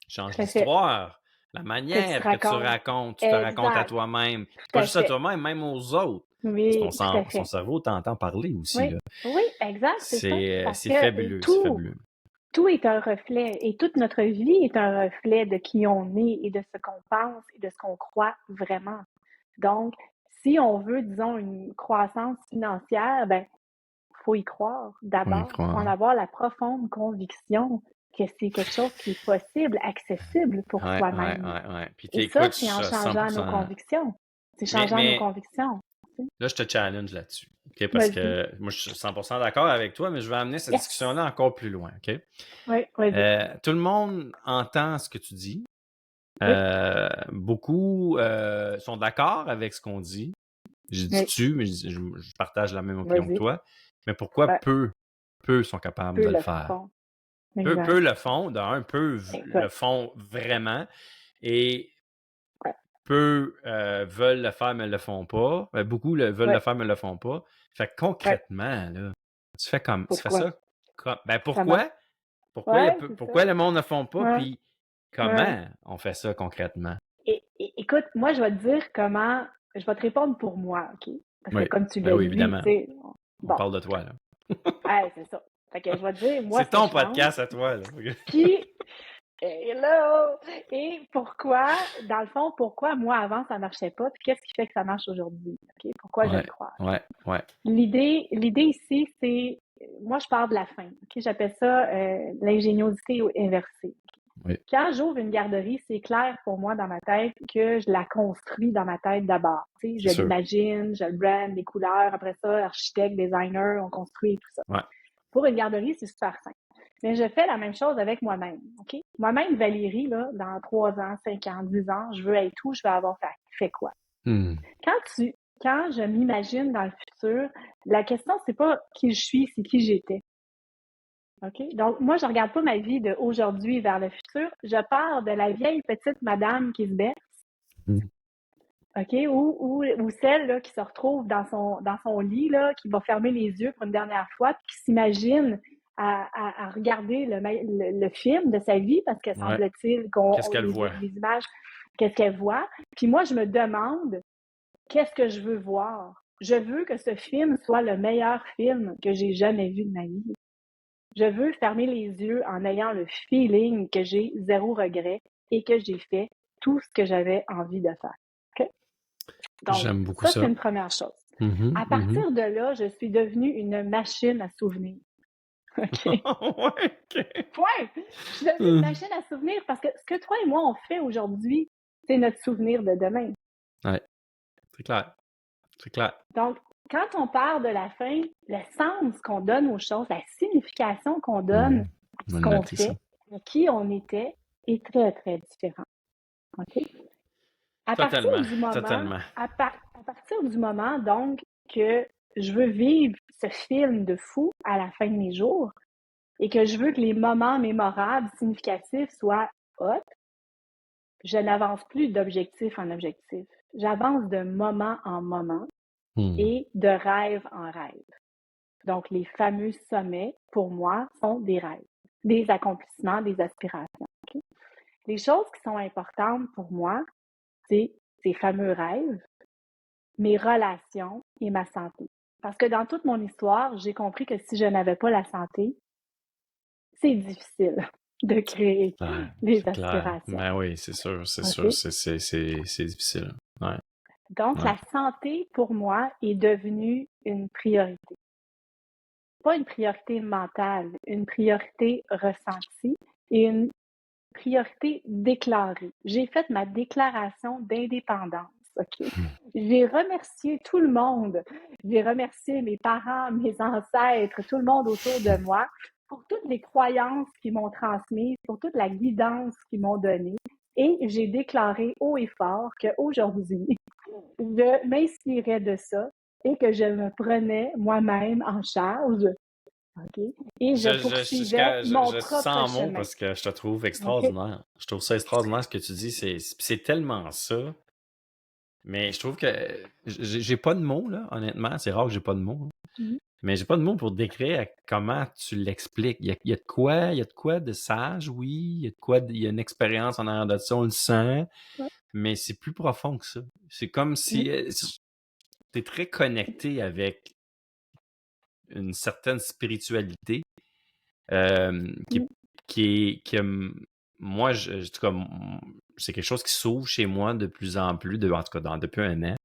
Change tout à fait. l'histoire, la Que tu te manière que racontes. tu te racontes à Exact. toi-même. Tout Pas à juste à fait. toi-même, même aux autres. Parce que Oui, tout à son fait. cerveau t'entend parler aussi, Oui, là. oui, exact, c'est ça. Parce C'est que fabuleux, c'est tout, fabuleux. tout est un reflet et toute notre vie est un reflet de qui on est et de ce qu'on pense et de ce qu'on croit vraiment. Donc, si on veut, disons, une croissance financière, ben, faut y croire Faut y d'abord. Faut en croire. avoir la profonde conviction que c'est quelque chose qui est possible, accessible pour soi-même. Ouais. Puis Et ça, t'écoutes c'est en ça changeant nos 100%. convictions. C'est changeant nos Mais convictions. là, je te challenge là-dessus. OK? Parce Vas-y. que moi, je suis 100% d'accord avec toi, mais je vais amener cette Yes. discussion-là encore plus loin. OK? Oui, vas-y. Tout le monde entend ce que tu dis. Oui, Beaucoup sont d'accord avec ce qu'on dit. Je dis oui, tu, mais je partage la même opinion que vas-y. toi. Mais pourquoi Ouais, peu sont capables peu de le le faire? fond. Exact. Peu le font. D'un, le Écoute, font vraiment. Et ouais, peu veulent le faire, mais ne le font pas. Beaucoup veulent le ouais, faire, mais ne le font pas. Fait que ouais. concrètement, là, tu fais Pourquoi? ça ben Ça marche. pourquoi? Ouais, c'est ça. Pourquoi le monde ne le font pas? Ouais, Puis ouais. comment on fait ça concrètement? Écoute, moi, je vais te dire comment, je vais te répondre pour moi, OK? Parce que Oui, comme tu ben l'as oui, dit, évidemment. tu sais, On bon, parle de toi, là. ouais, c'est ça. Fait que je vais te dire, moi, C'est ce que ton je pense. podcast à toi, là. Puis, hello! Et pourquoi, dans le fond, pourquoi moi, avant, ça marchait pas? Puis qu'est-ce qui fait que ça marche aujourd'hui? OK? Pourquoi je le crois? Ouais. L'idée ici, c'est, moi, je pars de la fin. OK? J'appelle ça l'ingéniosité inversée. Oui. Quand j'ouvre une garderie, c'est clair pour moi dans ma tête que je la construis dans ma tête d'abord. Tu sais, je l'imagine, je le brand, les couleurs, après ça, architecte, designer, on construit tout ça. Ouais. Pour une garderie, c'est super simple. Mais je fais la même chose avec moi-même. OK? Moi-même, Valérie, là, dans 3 ans, 5 ans, 10 ans, je veux être où, je veux avoir fait quoi? Quand je m'imagine dans le futur, la question, c'est pas qui je suis, c'est qui j'étais. OK? Donc, moi, je regarde pas ma vie d'aujourd'hui vers le futur. Je pars de la vieille petite madame qui se berce, OK? Ou celle là, qui se retrouve dans son lit, là, qui va fermer les yeux pour une dernière fois, puis qui s'imagine à regarder le film de sa vie, parce que semble-t-il Qu'est-ce qu'elle voit? les images, qu'est-ce qu'elle voit. Puis moi, je me demande, qu'est-ce que je veux voir? Je veux que ce film soit le meilleur film que j'ai jamais vu de ma vie. Je veux fermer les yeux en ayant le feeling que j'ai zéro regret et que j'ai fait tout ce que j'avais envie de faire. Okay? Donc, j'aime beaucoup ça, c'est ça. une première chose. À partir de là, je suis devenue une machine à souvenirs. OK? Point! Je suis devenue une machine à souvenirs parce que ce que toi et moi, on fait aujourd'hui, c'est notre souvenir de demain. Ouais, c'est clair. C'est clair. Donc, quand on parle de la fin, le sens qu'on donne aux choses, la signification qu'on donne à On ce va qu'on noter ça. fait, à qui on était, est très, très différent. OK? À partir Totalement, du moment, totalement. à partir du moment, donc, que je veux vivre ce film de fou à la fin de mes jours et que je veux que les moments mémorables, significatifs soient hot, je n'avance plus d'objectif en objectif. J'avance de moment en moment et de rêve en rêve. Donc, les fameux sommets, pour moi, sont des rêves, des accomplissements, des aspirations. Okay? Les choses qui sont importantes pour moi, c'est ces fameux rêves, mes relations et ma santé. Parce que dans toute mon histoire, j'ai compris que si je n'avais pas la santé, c'est difficile de créer les C'est clair. aspirations. Ben oui, c'est sûr, Okay? c'est difficile. Ouais, Donc, ouais. la santé, pour moi, est devenue une priorité. Pas une priorité mentale, une priorité ressentie et une priorité déclarée. J'ai fait ma déclaration d'indépendance. OK? J'ai remercié tout le monde. J'ai remercié mes parents, mes ancêtres, tout le monde autour de moi pour toutes les croyances qu'ils m'ont transmises, pour toute la guidance qu'ils m'ont donnée. Et j'ai déclaré haut et fort qu'aujourd'hui, je m'inspirais de ça et que je me prenais moi-même en charge. OK? Et je poursuivais mon Je propre sens mot chemin. parce que je te trouve OK? extraordinaire. Je trouve ça extraordinaire ce que tu dis. C'est tellement ça. Mais je trouve que j'ai pas de mots, là, honnêtement. C'est rare que j'ai pas de mots. Mhm. Mais j'ai pas de mots pour décrire comment tu l'expliques. Il y a de quoi de sage, oui. Il y a une expérience en arrière de ça, on le sent. Ouais. Mais c'est plus profond que ça. C'est comme si tu es très connecté avec une certaine spiritualité qui, Mhm. moi, en tout cas, c'est quelque chose qui s'ouvre chez moi de plus en plus, en tout cas depuis un an.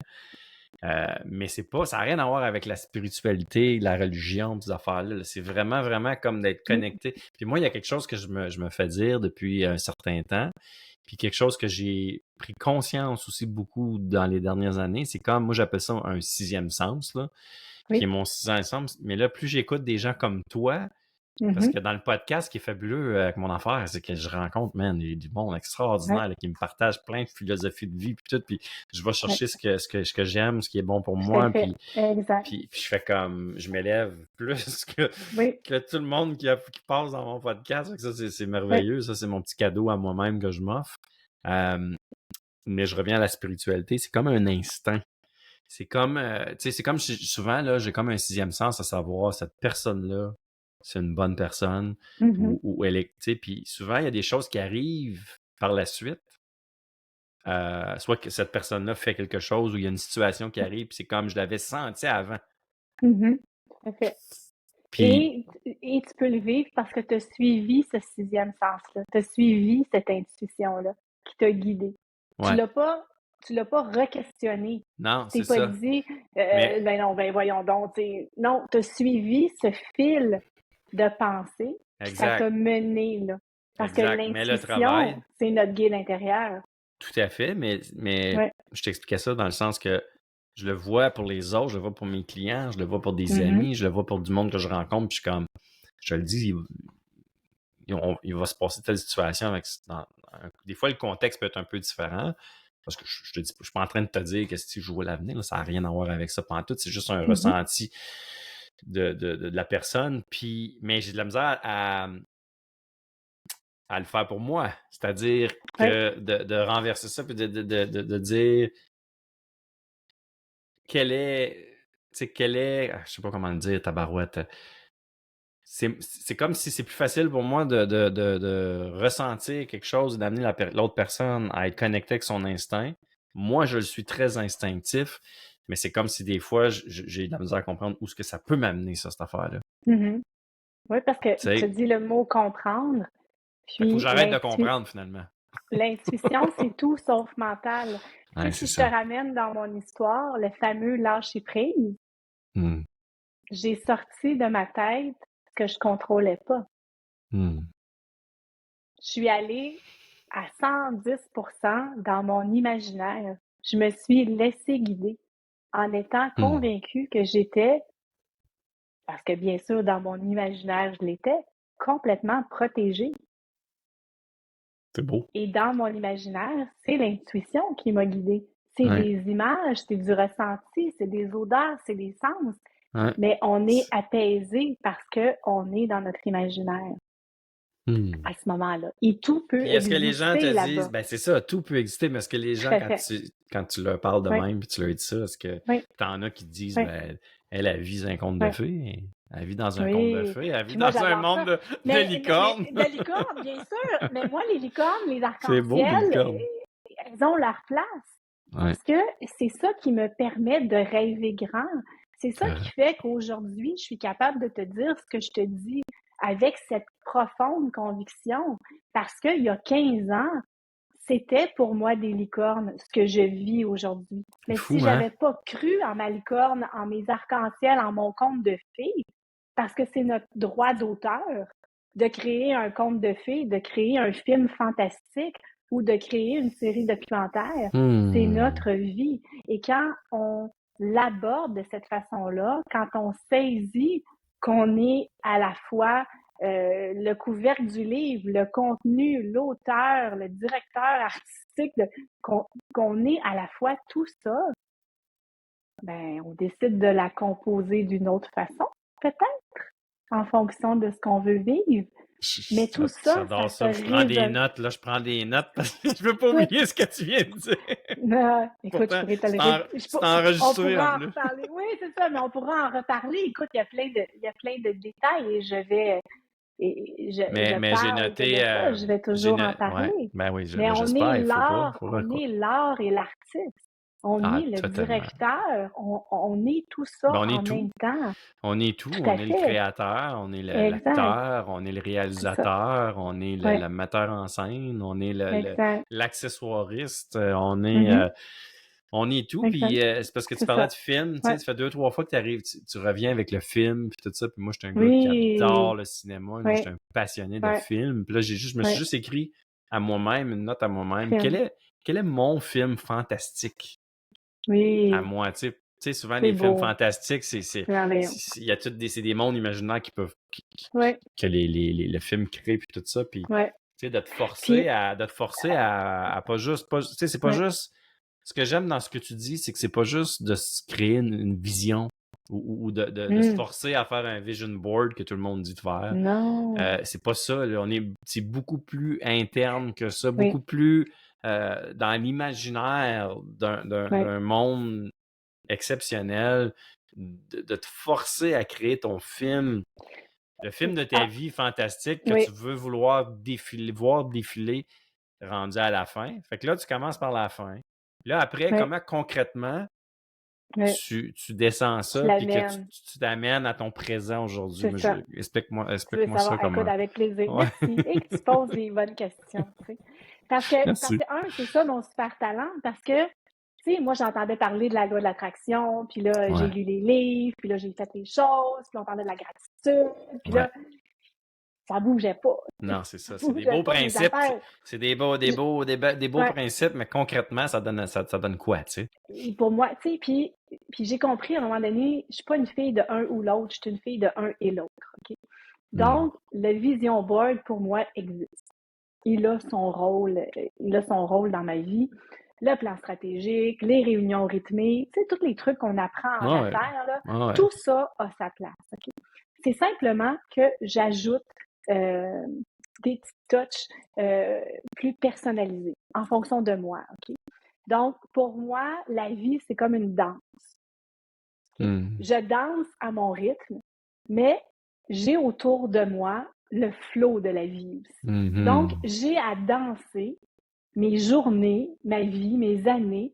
Mais c'est pas, ça n'a rien à voir avec la spiritualité, la religion, ces affaires-là. Là. C'est vraiment, vraiment comme d'être connecté. Puis moi, il y a quelque chose que je me fais dire depuis un certain temps. Puis quelque chose que j'ai pris conscience aussi beaucoup dans les dernières années, c'est comme, moi j'appelle ça un sixième sens, là, qui est Oui. mon sixième sens. Mais là, plus j'écoute des gens comme toi, parce Mhm. que dans le podcast, ce qui est fabuleux avec mon affaire, c'est que je rencontre, man, du monde extraordinaire Ouais. là, qui me partage plein de philosophies de vie, puis tout, puis je vais Ouais. chercher ce que j'aime, ce qui est bon pour Tout à moi, fait. Exact. puis je fais comme, je m'élève plus que, Oui. que tout le monde qui passe dans mon podcast. Fait que ça, c'est Oui. merveilleux. Ça, c'est mon petit cadeau à moi-même que je m'offre. Mais je reviens à la spiritualité. C'est comme un instinct. C'est comme, tu sais, c'est comme souvent, là, j'ai comme un sixième sens à savoir cette personne-là, c'est une bonne personne Mhm. ou elle est, tu sais, puis souvent, il y a des choses qui arrivent par la suite. Soit que cette personne-là fait quelque chose ou il y a une situation qui arrive, puis c'est comme je l'avais senti avant. Mhm. Tout à fait. Puis, Et tu peux le vivre parce que tu as suivi ce sixième sens-là. Tu as suivi cette intuition-là qui t'a guidé. Tu ouais, l'as pas, tu l'as pas re-questionné. non, Tu c'est t'es pas ça. dit, Mais, ben non, ben voyons donc. Non, tu as suivi ce fil de pensée, puis ça t'a exact, mené là. Parce que exact. Mais le travail, l'intuition, c'est notre guide intérieur. tout à fait, mais Ouais. je t'expliquais ça dans le sens que je le vois pour les autres, je le vois pour mes clients, je le vois pour des Mhm. amis, je le vois pour du monde que je rencontre, puis je suis comme, je le dis, il va se passer telle situation avec. Des fois, le contexte peut être un peu différent. Parce que je te dis, je suis pas en train de te dire que si je vois l'avenir, là, ça n'a rien à voir avec ça pantoute. C'est juste un Mhm. ressenti de la personne. Puis, mais j'ai de la misère à le faire pour moi. C'est-à-dire Ouais. que de renverser ça puis de dire quelle est. Tu sais, je sais pas comment le dire, tabarouette. C'est comme si c'est plus facile pour moi de ressentir quelque chose, d'amener l'autre personne à être connectée avec son instinct. Moi, je le suis très instinctif, mais c'est comme si des fois, j'ai de la misère à comprendre où est-ce que ça peut m'amener, ça, cette affaire-là. Mhm. Oui, parce que Tu tu sais, dis le mot comprendre, fait qu'il faut que puis j'arrête de comprendre, finalement. l'intuition, c'est tout sauf mental. Tu Ouais, sais, c'est si je te ça. ramène dans mon histoire, le fameux lâcher prise, Hmm. j'ai sorti de ma tête ce que je contrôlais pas. Hmm. Je suis allée à 110% dans mon imaginaire. Je me suis laissée guider. en étant convaincue que j'étais, parce que bien sûr, dans mon imaginaire, je l'étais, complètement protégée. C'est beau. Et dans mon imaginaire, c'est l'intuition qui m'a guidée. C'est Ouais. des images, c'est du ressenti, c'est des odeurs, c'est des sens. Ouais. Mais on est apaisé parce qu'on est dans notre imaginaire à ce moment-là. Et tout peut Puis est-ce que les gens exister te là-bas. disent, ben c'est ça, tout peut exister, mais est-ce que les gens, Tout à fait. quand tu leur parles de Oui. même, puis tu leur dis ça, est-ce que Oui. t'en as qui te disent, Oui. ben, elle vit dans un conte de Oui. fées, elle vit dans un Oui. conte de fées, elle Puis vit moi, dans un j'adore monde ça. de licornes. De licornes, bien sûr. Mais moi, les licornes, les C'est beau, les arcs-en-ciel, licornes. elles ont leur place. Ouais. Parce que c'est ça qui me permet de rêver grand. C'est ça qui fait qu'aujourd'hui, je suis capable de te dire ce que je te dis avec cette profonde conviction. Parce qu'il y a 15 ans, c'était pour moi des licornes, ce que je vis aujourd'hui. Mais fou, si j'avais pas cru en ma licorne, en mes arcs-en-ciel, en mon conte de fées, parce que c'est notre droit d'auteur de créer un conte de fées, de créer un film fantastique ou de créer une série documentaire, c'est notre vie. Et quand on l'aborde de cette façon-là, quand on saisit qu'on est à la fois le couvercle du livre, le contenu, l'auteur, le directeur artistique, qu'on est à la fois tout ça, ben on décide de la composer d'une autre façon, peut-être, en fonction de ce qu'on veut vivre. Mais tout ça, J'adore ça ça. Je prends des résonne. notes, là, je prends des notes parce que je veux pas oublier ce que tu viens de dire. Non, écoute, Pourtant, je pourrais te le c'est enregistré on pourra en en plus. reparler. Oui, c'est ça, mais on pourra en reparler. Écoute, il y a plein de détails et je vais Mais j'ai parle noté. de ça, je vais toujours en parler. Ouais, ben oui, Mais on j'espère, est il faut pas. on est l'art et l'artiste. On est le totalement. directeur. On est tout ça Ben, on est en tout. même temps. On est tout. Tout On à est le fait. créateur, on est Exact. l'acteur, on est le C'est ça. réalisateur, on est Ouais. le metteur en scène, on est Exact. l'accessoiriste, on est tout. Puis Exact. c'est parce que tu C'est parlais ça. de film, tu sais, Ouais. ça fait 2-3 fois que tu arrives, tu reviens avec le film, puis tout ça. Puis moi, je suis un gars qui Oui. adore le cinéma. Moi, je suis Ouais. un passionné de Ouais. films. Puis là, je me suis Ouais. juste écrit à moi-même, une note à moi-même. Film. Quel est mon film fantastique Oui. à moi? Tu sais, souvent, C'est les films beau. fantastiques, Merveilleux. il y a c'est des mondes imaginaires qui peuvent, Ouais. que le film crée, puis tout ça. Puis, Ouais. tu sais, de te Puis, forcer à pas juste, tu sais, c'est pas ouais. juste, ce que j'aime dans ce que tu dis, c'est que c'est pas juste de se créer une vision ou de se forcer à faire un vision board que tout le monde dit de faire. Non. C'est pas ça, là. C'est beaucoup plus interne que ça, Oui. beaucoup plus dans l'imaginaire d'un monde exceptionnel, de te forcer à créer ton film, le film de ta vie fantastique que Oui. tu veux voir défiler rendu à la fin. Fait que là, tu commences par la fin. Là, après, Oui. comment concrètement Oui. tu descends Tu ça puis que l'amènes. tu t'amènes à ton présent aujourd'hui? C'est ça. Explique-moi Tu veux ça savoir, écoute, comment. avec plaisir. Ouais. Merci. Et que tu poses des bonnes questions. Tu sais. Parce que, Merci. c'est ça mon super talent. Parce que, tu sais, moi, j'entendais parler de la loi de l'attraction, puis là, j'ai lu les livres, puis là, j'ai fait les choses, puis on parlait de la gratitude, puis là, ça bougeait pas. Non, c'est ça. C'est des beaux principes. C'est des beaux principes, mais concrètement, ça donne quoi, tu sais? Et pour moi, tu sais, puis j'ai compris à un moment donné, je suis pas une fille de un ou l'autre, je suis une fille de un et l'autre. OK? Donc, le vision board, pour moi, existe. Il a son rôle dans ma vie. Le plan stratégique, les réunions rythmées, tu sais, tous les trucs qu'on apprend en affaires, là, tout ça a sa place. Okay? C'est simplement que j'ajoute des petits touches plus personnalisés en fonction de moi. Okay? Donc, pour moi, la vie, c'est comme une danse. Okay? Je danse à mon rythme, mais j'ai autour de moi le flow de la vie aussi. Donc, j'ai à danser mes journées, ma vie, mes années,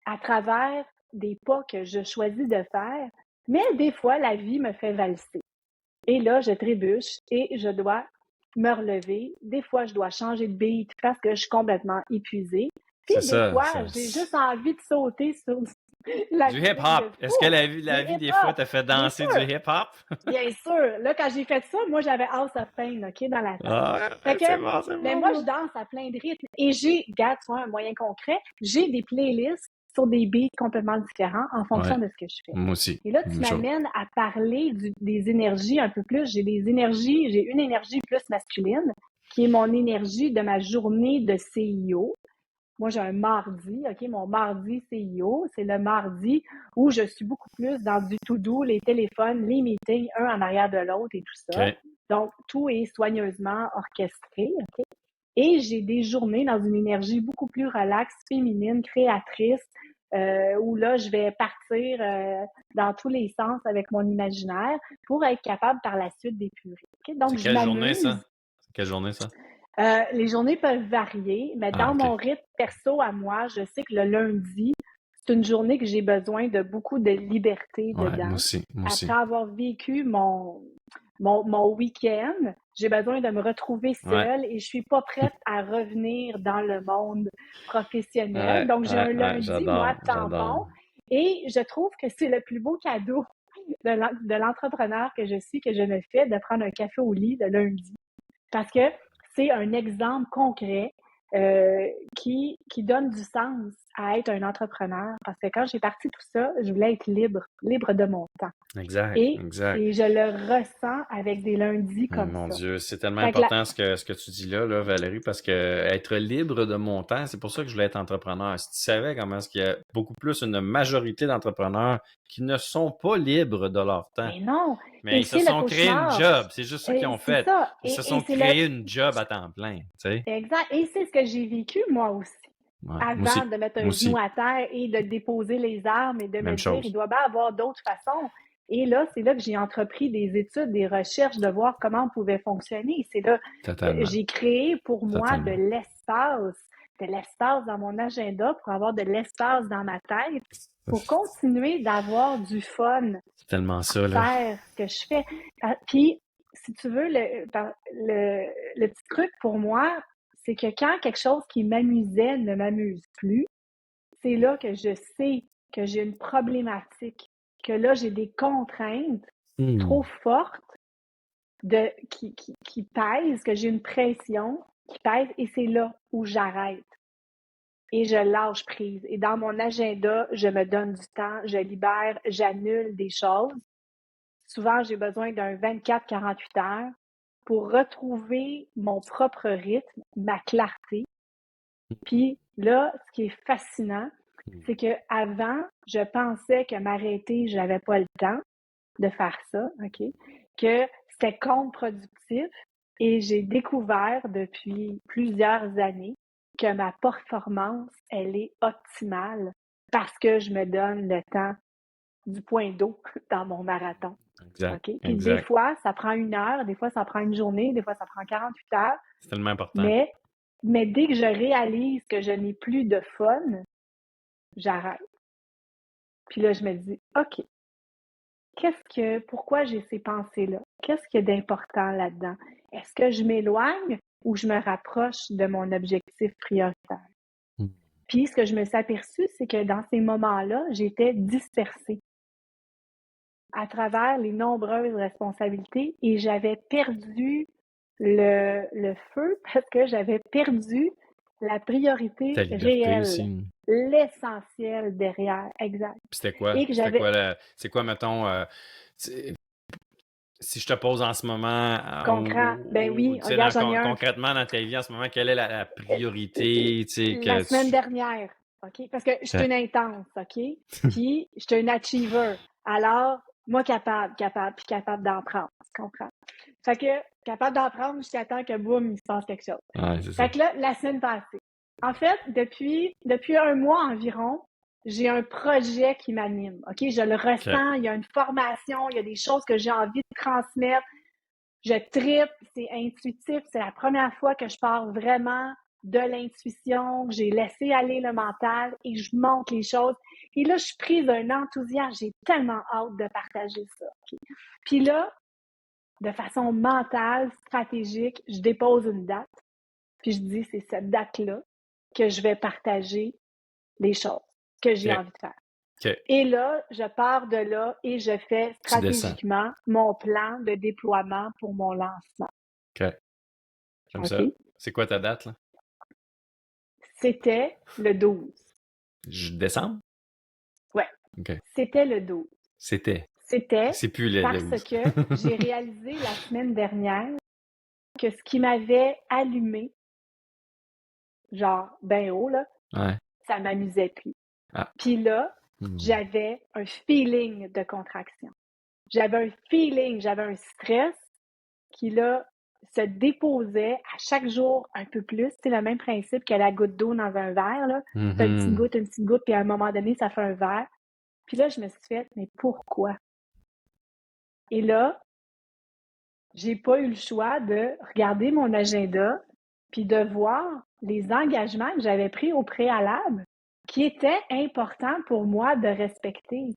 à travers des pas que je choisis de faire, mais des fois, la vie me fait valser. Et là, je trébuche et je dois me relever. Des fois, je dois changer de beat parce que je suis complètement épuisée. Puis des fois, j'ai juste envie de sauter sur la du hip-hop. Est-ce que la vie des fois, t'a fait danser du hip-hop? Bien sûr. Là, quand j'ai fait ça, moi, j'avais House of Pain, OK, dans la tête. Mais moi, je danse à plein de rythmes. Et j'ai, regarde, tu vois, un moyen concret, j'ai des playlists sur des beats complètement différents en fonction Ouais. de ce que je fais. Moi aussi. Et là, tu Même chose. m'amènes à parler des énergies un peu plus. J'ai une énergie plus masculine, qui est mon énergie de ma journée de CIO. Moi, j'ai un mardi, OK? Mon mardi CIO, c'est le mardi où je suis beaucoup plus dans du to-do, les téléphones, les meetings, un en arrière de l'autre et tout ça. OK. Donc, tout est soigneusement orchestré, OK? Et j'ai des journées dans une énergie beaucoup plus relaxe, féminine, créatrice, où là, je vais partir dans tous les sens avec mon imaginaire pour être capable par la suite d'épurer. OK? Donc, C'est je quelle journée, m'amuse. ça? C'est quelle journée, ça? Les journées peuvent varier, mais Ah, dans OK. mon rythme perso à moi, je sais que le lundi, c'est une journée que j'ai besoin de beaucoup de liberté Ouais, moi dedans. aussi. Moi aussi. Après avoir vécu mon week-end, j'ai besoin de me retrouver Ouais. seule et je suis pas prête à revenir dans le monde professionnel. Ouais, Donc, j'ai un lundi, moi, j'adore. tampon, et je trouve que c'est le plus beau cadeau de l'entrepreneur que je suis, que je me fais, de prendre un café au lit le lundi. Parce que c'est un exemple concret qui donne du sens à être un entrepreneur. Parce que quand j'ai parti tout ça, je voulais être libre de mon temps. Exact. Et je le ressens avec des lundis comme Mon ça. Dieu, c'est tellement Fait que important ce que tu dis là, Valérie, parce que être libre de mon temps, c'est pour ça que je voulais être entrepreneur. Si tu savais comment est-ce qu'il y a beaucoup plus une majorité d'entrepreneurs qui ne sont pas libres de leur temps. Mais non, Mais et ils se c'est le sont créés une cauchemar. job. C'est juste ça qu'ils ont C'est fait. ça. Ils se Et sont c'est créés une job à temps plein, tu sais. exact. Et c'est ce que j'ai vécu moi aussi. Ouais, moi Avant aussi. de mettre Moi un genou aussi. à terre et de déposer les armes et de me Même dire, il chose. doit bien avoir d'autres façons. Et là, c'est là que j'ai entrepris des études, des recherches, de voir comment on pouvait fonctionner. C'est là que Totalement. j'ai créé pour moi Totalement. de l'espace dans mon agenda, pour avoir de l'espace dans ma tête, pour continuer d'avoir du fun C'est tellement à ça, là. faire ce que je fais. Puis, si tu veux, le petit truc pour moi, c'est que quand quelque chose qui m'amusait ne m'amuse plus, c'est là que je sais que j'ai une problématique, que là, j'ai des contraintes trop fortes qui pèsent, que j'ai une pression qui pèse, et c'est là où j'arrête. Et je lâche prise. Et dans mon agenda, je me donne du temps, je libère, j'annule des choses. Souvent, j'ai besoin d'un 24-48 heures pour retrouver mon propre rythme, ma clarté. Puis là, ce qui est fascinant, c'est que avant, je pensais que m'arrêter, j'avais pas le temps de faire ça, OK? Que c'était contre-productif, et j'ai découvert depuis plusieurs années que ma performance, elle est optimale parce que je me donne le temps du point d'eau dans mon marathon. Exact. OK? Puis des Exact. fois, ça prend 1 heure, des fois, ça prend une journée, des fois, ça prend 48 heures. C'est tellement important. Mais dès que je réalise que je n'ai plus de fun, j'arrête. Puis là, je me dis, OK, pourquoi j'ai ces pensées-là? Qu'est-ce qu'il y a d'important là-dedans? Est-ce que je m'éloigne ou je me rapproche de mon objectif prioritaire? Puis ce que je me suis aperçue, c'est que dans ces moments-là, j'étais dispersée à travers les nombreuses responsabilités, et j'avais perdu le feu parce que j'avais perdu la priorité Ta liberté réelle, aussi. l'essentiel derrière, exact. Puis c'était quoi? Et que j'avais... C'est quoi, mettons, si je te pose en ce moment, Ben oui, regarde, j'en ai un. concrètement dans ta vie en ce moment, quelle est la priorité, tu sais, La que semaine dernière, OK? Parce que je suis une intense, OK? Puis je suis une achiever. Alors, moi, capable d'en prendre, tu comprends? Fait que, capable d'en prendre jusqu'à temps que, boum, il se passe quelque chose. Ouais, c'est ça. Fait que là, la semaine passée, en fait, depuis 1 mois environ, j'ai un projet qui m'anime, OK? Je le ressens, il y a une formation, il y a des choses que j'ai envie de transmettre. Je tripe, c'est intuitif. C'est la première fois que je pars vraiment de l'intuition, que j'ai laissé aller le mental et je monte les choses. Et là, je suis prise d'un enthousiasme. J'ai tellement hâte de partager ça. Okay? Puis là, de façon mentale, stratégique, je dépose une date. Puis je dis, c'est cette date-là que je vais partager les choses que j'ai envie de faire. Okay. Et là, je pars de là et je fais stratégiquement mon plan de déploiement pour mon lancement. OK. J'aime ça. C'est quoi ta date, là? C'était le 12. Décembre? Ouais, OK. c'était le 12. C'était. C'était C'est plus le parce 12. que j'ai réalisé la semaine dernière que ce qui m'avait allumé, genre ben haut, là, Ouais. ça m'amusait plus. Ah. Puis là, j'avais un feeling de contraction. J'avais un stress qui, là, se déposait à chaque jour un peu plus. C'est le même principe que la goutte d'eau dans un verre, là. C'est une petite goutte, puis à un moment donné, ça fait un verre. Puis là, je me suis fait, mais pourquoi? Et là, j'ai pas eu le choix de regarder mon agenda puis de voir les engagements que j'avais pris au préalable qui étaient importants pour moi de respecter.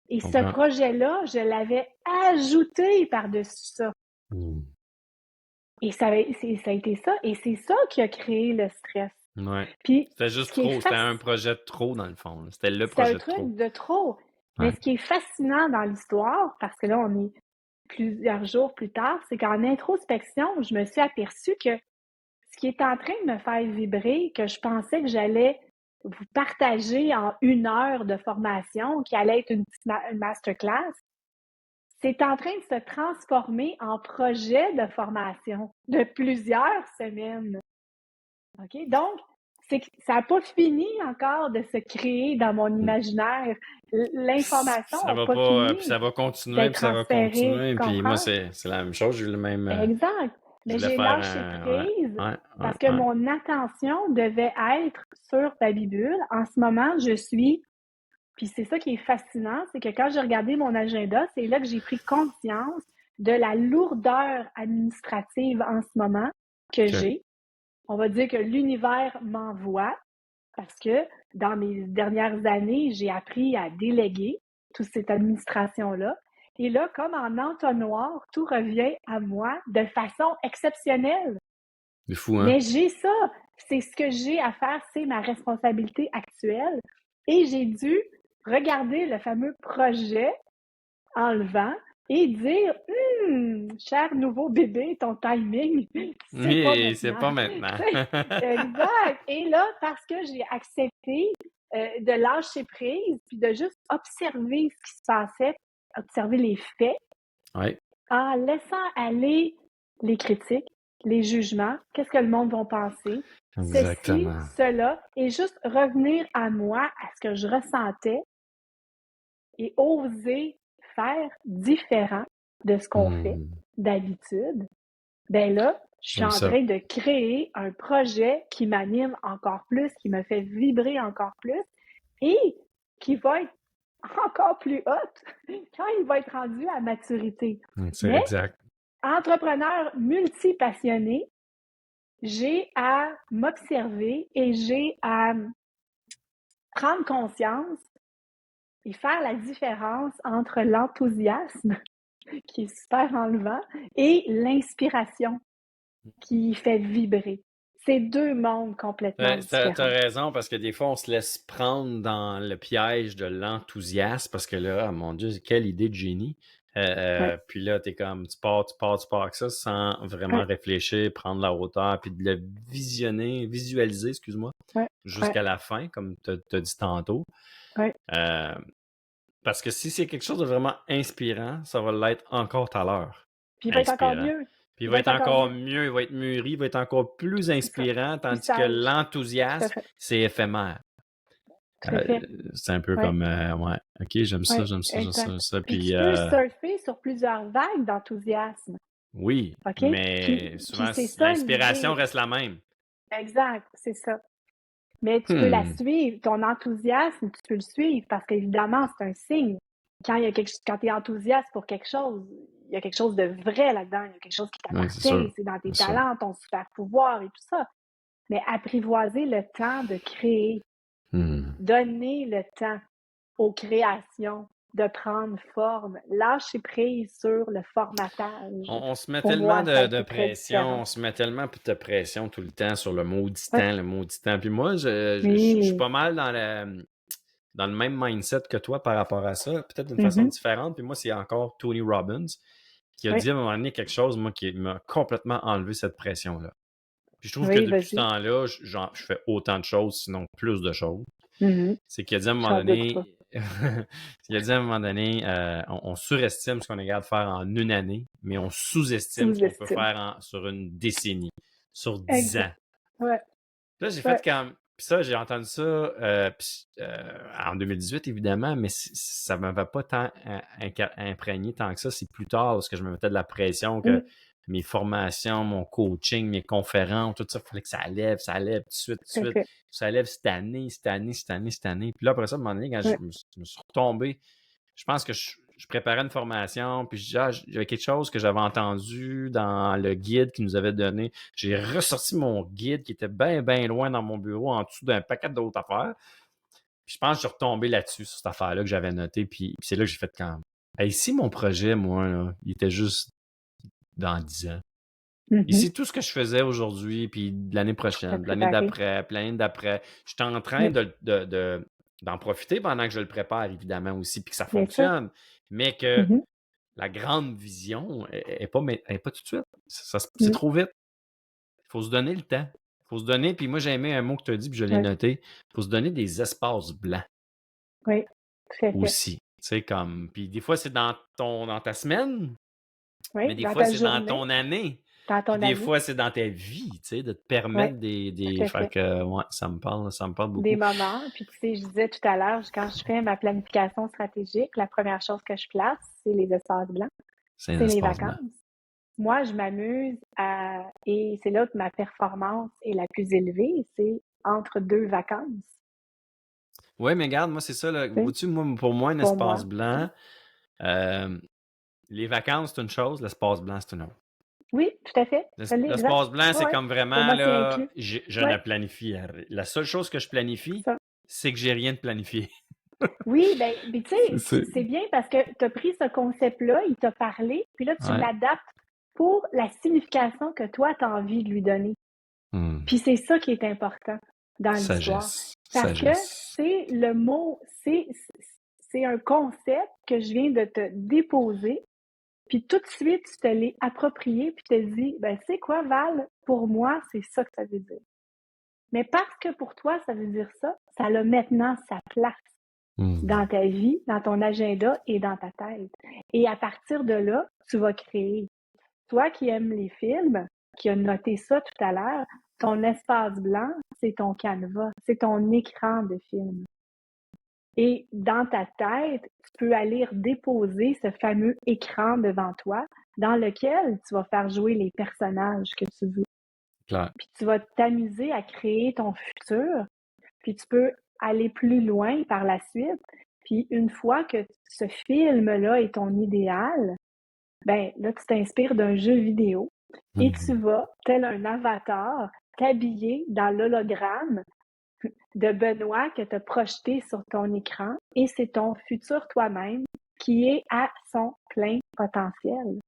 Et ce projet-là, je l'avais ajouté par-dessus ça. Et ça a été ça. Et c'est ça qui a créé le stress. Ouais. Puis, c'était juste trop. C'était un projet de trop, dans le fond. C'était le projet de trop. C'était un truc de trop. Mais ce qui est fascinant dans l'histoire, parce que là, on est plusieurs jours plus tard, c'est qu'en introspection, je me suis aperçue que ce qui est en train de me faire vibrer, que je pensais que j'allais vous partager en 1 heure de formation, qui allait être une masterclass, c'est en train de se transformer en projet de formation de plusieurs semaines. OK? Donc, ça n'a pas fini encore de se créer dans mon imaginaire. L'information n'a pas fini. Puis ça va continuer, puis ça va continuer. Puis moi, c'est la même chose. J'ai eu le même. Exact. Mais j'ai lâché prise parce que mon attention devait être sur Babybule. En ce moment, je suis. Puis c'est ça qui est fascinant, c'est que quand j'ai regardé mon agenda, c'est là que j'ai pris conscience de la lourdeur administrative en ce moment que j'ai. On va dire que l'univers m'envoie parce que dans mes dernières années, j'ai appris à déléguer toute cette administration-là. Et là, comme en entonnoir, tout revient à moi de façon exceptionnelle. C'est fou, hein? Mais j'ai ça. C'est ce que j'ai à faire. C'est ma responsabilité actuelle. Et j'ai dû regarder le fameux projet en levant et dire cher nouveau bébé, ton timing, c'est pas maintenant. Exact. Et là, parce que j'ai accepté de lâcher prise puis de juste observer ce qui se passait, observer les faits, en laissant aller les critiques, les jugements, qu'est-ce que le monde va penser, ceci, cela, et juste revenir à moi, à ce que je ressentais et oser faire différent de ce qu'on fait d'habitude, ben là, je suis en train de créer un projet qui m'anime encore plus, qui me fait vibrer encore plus et qui va être encore plus haut quand il va être rendu à maturité. C'est exact. Entrepreneur multi-passionné, j'ai à m'observer et j'ai à prendre conscience et faire la différence entre l'enthousiasme, qui est super enlevant, et l'inspiration, qui fait vibrer. C'est 2 mondes complètement différents. T'as raison, parce que des fois, on se laisse prendre dans le piège de l'enthousiasme, parce que là, oh mon Dieu, quelle idée de génie. Puis là, t'es comme, tu pars avec ça sans vraiment réfléchir, prendre la hauteur, puis de le visualiser, excuse-moi, jusqu'à la fin, comme t'as dit tantôt. Parce que si c'est quelque chose de vraiment inspirant, ça va l'être encore tout à l'heure. Puis il va être encore mieux. Puis il va être encore mieux, il va être mûri, il va être encore plus inspirant, tandis que l'enthousiasme, c'est éphémère. C'est un peu comme, ok, j'aime ça. Puis tu peux surfer sur plusieurs vagues d'enthousiasme. Oui, mais souvent, l'inspiration reste la même. Exact, c'est ça. Mais tu peux la suivre. Ton enthousiasme, tu peux le suivre parce qu'évidemment, c'est un signe. Quand tu es enthousiaste pour quelque chose, il y a quelque chose de vrai là-dedans. Il y a quelque chose qui t'appartient. C'est dans tes talents, ton super pouvoir et tout ça. Mais apprivoiser le temps de créer. Donner le temps aux créations de prendre forme. Lâcher prise sur le formatage. On se met tellement de pression. On se met tellement de pression tout le temps sur le maudit temps. Puis moi, je suis pas mal dans le même mindset que toi par rapport à ça, peut-être d'une façon différente. Puis moi, c'est encore Tony Robbins qui a dit à un moment donné quelque chose, moi, qui m'a complètement enlevé cette pression-là. Puis je trouve que depuis ce temps-là, je fais autant de choses, sinon plus de choses. Mhm. C'est qu'il a dit à un moment J'en doute pas. donné, il a dit à un moment donné, on surestime ce qu'on est capable de faire en une année, mais on sous-estime ce qu'on peut Sous-estime. faire sur une décennie, sur 10 ans. Exact. Ouais, Là, j'ai fait ouais. comme. Puis ça, j'ai entendu ça en 2018, évidemment, mais ça ne m'avait pas tant imprégné tant que ça. C'est plus tard, parce que je me mettais de la pression que Mm, mes formations, mon coaching, mes conférences, tout ça, il fallait que ça lève tout de suite, tout tout à de suite. fait. Ça lève cette année, cette année, cette année, cette année. Puis là, après ça, à un moment donné, quand Ouais. je me suis retombé, je pense que je préparais une formation, puis j'avais quelque chose que j'avais entendu dans le guide qu'il nous avait donné. J'ai ressorti mon guide qui était bien, bien loin dans mon bureau, en dessous d'un paquet d'autres affaires. Puis je pense que je suis retombé là-dessus, sur cette affaire-là que j'avais notée. Puis c'est là que j'ai fait quand même. Hey, si mon projet, moi, là, il était juste dans 10 ans. Mhm. Ici, tout ce que je faisais aujourd'hui, puis de l'année T'as prochaine, de l'année préparé. d'après, puis l'année d'après, je suis en train Oui, d'en profiter pendant que je le prépare, évidemment, aussi, puis que ça bien sûr. fonctionne. Mais que Mhm. la grande vision est pas, est pas tout de suite. C'est Mm. trop vite. Il faut se donner le temps. Il faut se donner, puis moi j'ai aimé un mot que tu as dit, puis je l'ai Ouais. noté. Il faut se donner des espaces blancs Oui, tout à fait. aussi. Tu sais, comme. Puis des fois, c'est dans ta semaine, mais Oui, des dans fois, ta c'est dans journée, ton année. dans Puis ton des année. fois, c'est dans ta vie, tu sais, de te Oui, permettre tout à Fait fait. que, ouais, ça me parle Des beaucoup. moments. Puis tu sais, je disais tout à l'heure, quand je fais ma planification stratégique, la première chose que je place, c'est les espaces blancs. C'est un C'est mes espace blanc. vacances. Moi, je m'amuse et c'est là que ma performance est la plus élevée, c'est entre deux vacances. Ouais, mais regarde, moi, c'est ça, là. Tu sais, Vois-tu, moi, pour moi, un pour espace moi. blanc, euh, les vacances, c'est une chose, l'espace blanc, c'est une autre. Oui, tout à fait. Ça l'est, exact. L'espace blanc, Oui, c'est ouais. comme Pour vraiment, moi, c'est là, inclus. je Oui, ne planifie rien. La seule chose que je planifie, ça. c'est que j'ai rien de planifié. Oui, ben, tu sais, C'est. c'est bien parce que tu as pris ce concept-là, il t'a parlé, puis là, tu Ouais. l'adaptes pour la signification que toi, tu as envie de lui donner. Hmm. Puis c'est ça qui est important dans l'histoire. Sagesse. Parce que Sagesse. c'est le mot, c'est un concept que je viens de te déposer, puis tout de suite, tu te l'es approprié, puis tu te dis, ben, tu sais quoi, Val, pour moi, c'est ça que ça veut dire. Mais parce que pour toi, ça veut dire ça, ça a maintenant sa place Hmm. dans ta vie, dans ton agenda et dans ta tête. Et à partir de là, tu vas créer. Toi qui aimes les films, qui as noté ça tout à l'heure, ton espace blanc, c'est ton canevas, c'est ton écran de film. Et dans ta tête, tu peux aller déposer ce fameux écran devant toi dans lequel tu vas faire jouer les personnages que tu veux. Clair. Puis tu vas t'amuser à créer ton futur, puis tu peux aller plus loin par la suite. Puis une fois que ce film-là est ton idéal, ben là, tu t'inspires d'un jeu vidéo et Hmm. tu vas, tel un avatar, t'habiller dans l'hologramme de Benoît que tu as projeté sur ton écran et c'est ton futur toi-même qui est à son plein potentiel.